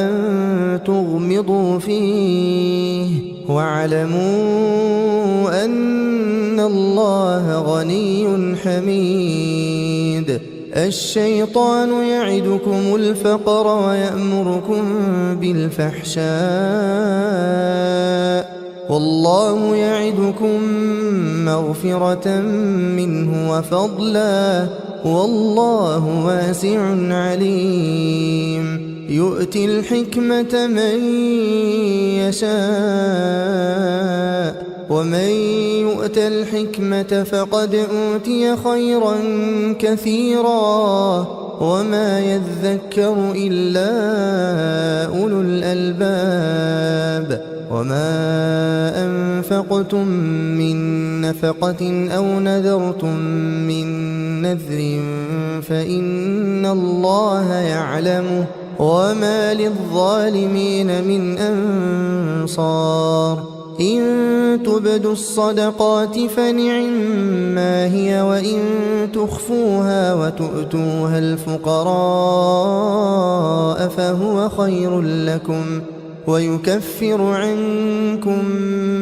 أن تغمضوا فيه واعلموا أن الله غني حميد الشيطان يعدكم الفقر ويأمركم بالفحشاء والله يعدكم مغفرة منه وفضلا والله واسع عليم يؤتي الحكمة من يشاء ومن يؤت الحكمة فقد أوتي خيرا كثيرا وما يذكر إلا أولو الألباب وما أنفقتم من نفقة أو نذرتم من نذر فإن الله يعلمه وما للظالمين من أنصار إن تبدوا الصدقات فنعما هي وإن تخفوها وتؤتوها الفقراء فهو خير لكم ويكفر عنكم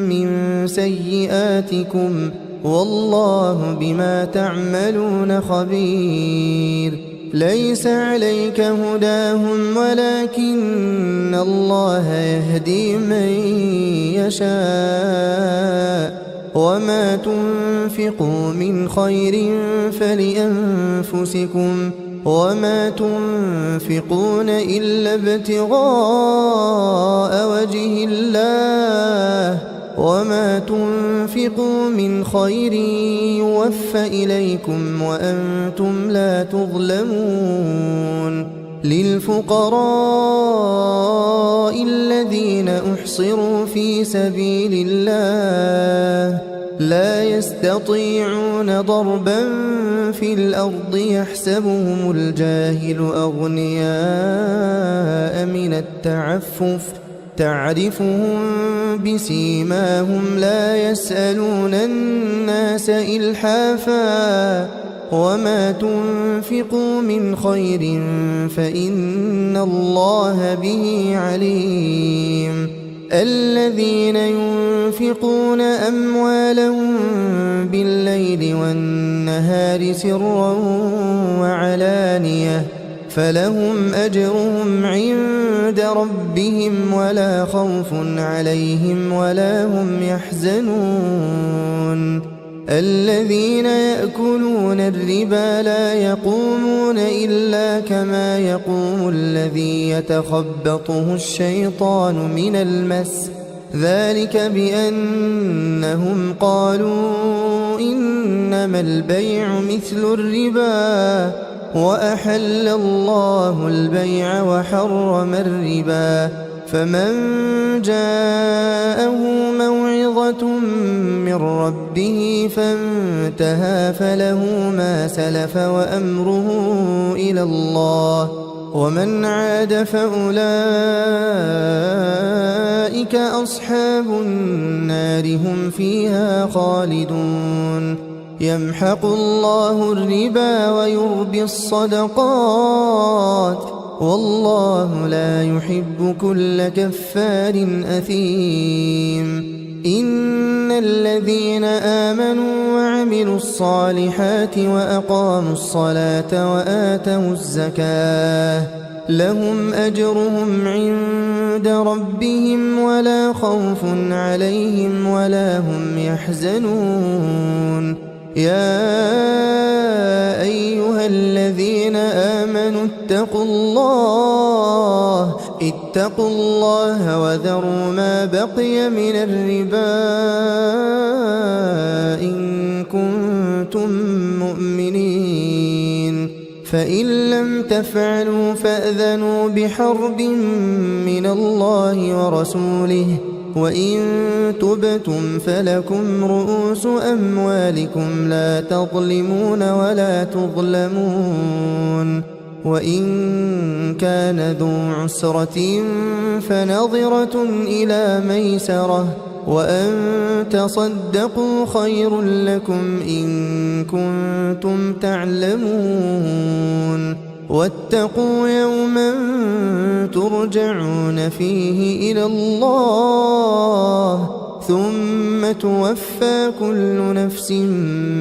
من سيئاتكم والله بما تعملون خبير ليس عليك هداهم ولكن الله يهدي من يشاء وما تنفقوا من خير فلأنفسكم وما تنفقون إلا ابتغاء وجه الله وما تنفقوا من خير يوفى إليكم وأنتم لا تظلمون للفقراء الذين أحصروا في سبيل الله لا يستطيعون ضربا في الأرض يحسبهم الجاهل أغنياء من التعفف تعرفهم بسيماهم لا يسألون الناس إلحافا وما تنفقوا من خير فإن الله به عليم الذين ينفقون أموالهم بالليل والنهار سرا وعلانية فلهم أجرهم عند ربهم ولا خوف عليهم ولا هم يحزنون الذين يأكلون الربا لا يقومون إلا كما يقوم الذي يتخبطه الشيطان من المس ذلك بأنهم قالوا إنما البيع مثل الربا وأحل الله البيع وحرم الربا فمن جاءه موعظة من ربه فانتهى فله ما سلف وأمره إلى الله ومن عاد فأولئك أصحاب النار هم فيها خالدون يمحق الله الربا ويربي الصدقات والله لا يحب كل كفار أثيم إن الذين آمنوا وعملوا الصالحات وأقاموا الصلاة وآتوا الزكاة لهم أجرهم عند ربهم ولا خوف عليهم ولا هم يحزنون يا أيها الذين آمنوا اتقوا الله وذروا ما بقي من الربا إن كنتم مؤمنين فإن لم تفعلوا فأذنوا بحرب من الله ورسوله وإن تبتم فلكم رؤوس أموالكم لا تظلمون ولا تظلمون وإن كان ذو عسرة فنظرة إلى ميسرة وأن تصدقوا خير لكم إن كنتم تعلمون واتقوا يوما ترجعون فيه إلى الله ثم توفى كل نفس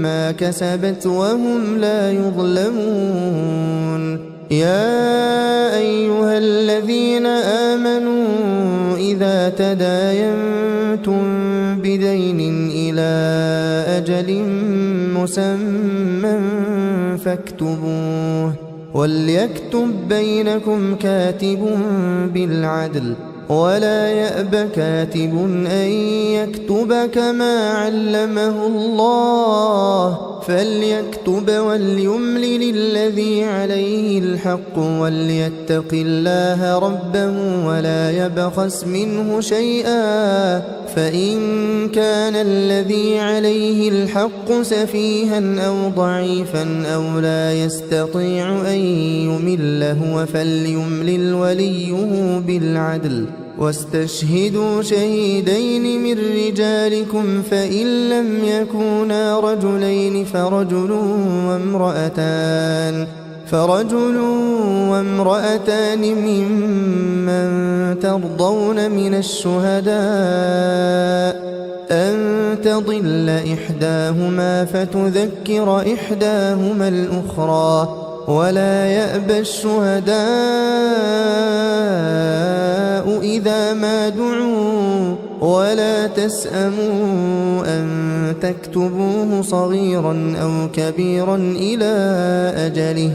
ما كسبت وهم لا يظلمون يا أيها الذين آمنوا إذا تداينتم بدين إلى أجل مسمى فاكتبوه وليكتب بينكم كاتب بالعدل ولا يأب كاتب أن يكتب كما علمه الله فليكتب وليملل الذي عليه الحق وليتق الله ربه ولا يبخس منه شيئا، فإن كان الذي عليه الحق سفيها أو ضعيفا أو لا يستطيع أن يمل هو فليملل وليه بالعدل، واستشهدوا شهيدين من رجالكم فإن لم يكونا رجلين فرجل وامرأتان ممن ترضون من الشهداء أن تضل إحداهما فتذكر إحداهما الأخرى، ولا يأبى الشهداء إذا ما دعوا، ولا تسأموا أن تكتبوه صغيرا أو كبيرا إلى أجله،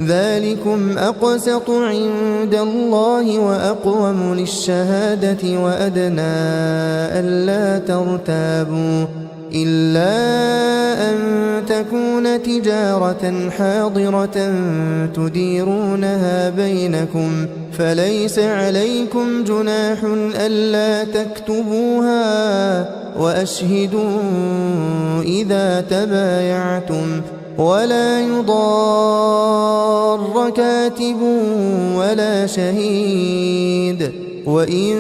ذلكم أقسط عند الله وأقوم للشهادة وأدنى ألا ترتابوا، إلا أن تكون تجارة حاضرة تديرونها بينكم فليس عليكم جناح ألا تكتبوها، وأشهدوا إذا تبايعتم، ولا يضار كاتب ولا شهيد، وإن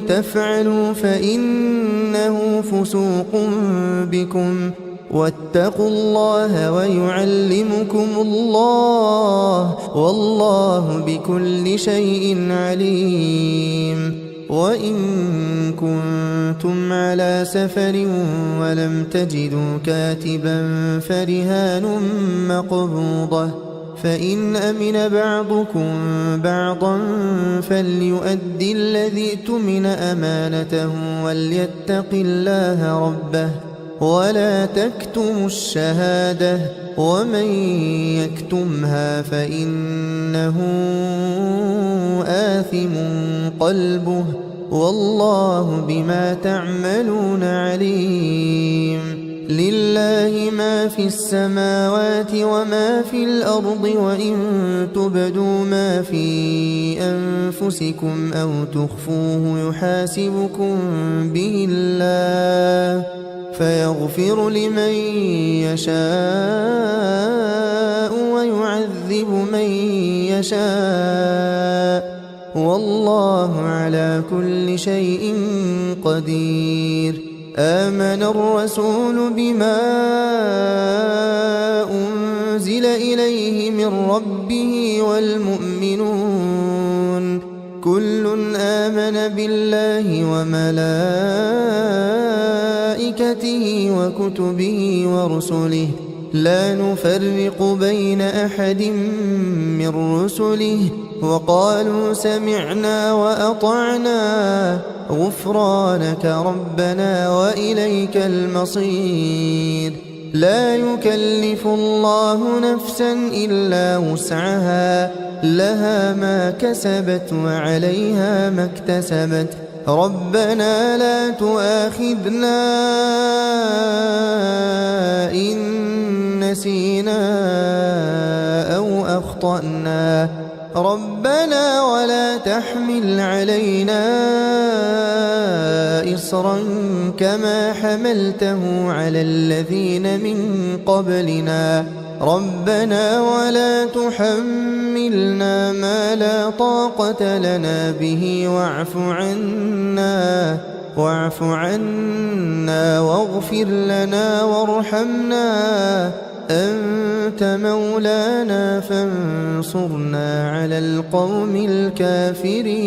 تفعلوا فإنه فسوق بكم، واتقوا الله ويعلمكم الله والله بكل شيء عليم. وإن كنتم على سفر ولم تجدوا كاتبا فرهان مقبوضة، فإن أمن بعضكم بعضا فليؤدي الذي اؤتمن أمانته وليتق الله ربه ولا تكتموا الشهادة، ومن يكتمها فإنه آثم قلبه والله بما تعملون عليم. لله ما في السماوات وما في الأرض، وإن تبدوا ما في أنفسكم أو تخفوه يحاسبكم به الله فيغفر لمن يشاء ويعذب من يشاء، والله على كل شيء قدير. آمن الرسول بما أنزل إليه من ربه والمؤمنون كل آمن بالله وملائكته وكتبه ورسله لا نفرق بين أحد من رسله وقالوا سمعنا وأطعنا غفرانك ربنا وإليك المصير. لا يكلف الله نفسا إلا وسعها، لها ما كسبت وعليها ما اكتسبت. ربنا لا تؤاخذنا إن نسينا أو أخطأنا، ربنا ولا تحمل علينا إصرا كما حملته على الذين من قبلنا، ربنا ولا تحملنا ما لا طاقة لنا به واعف عنا واغفر لنا وارحمنا أنت مولانا فانصرنا على القوم الكافرين.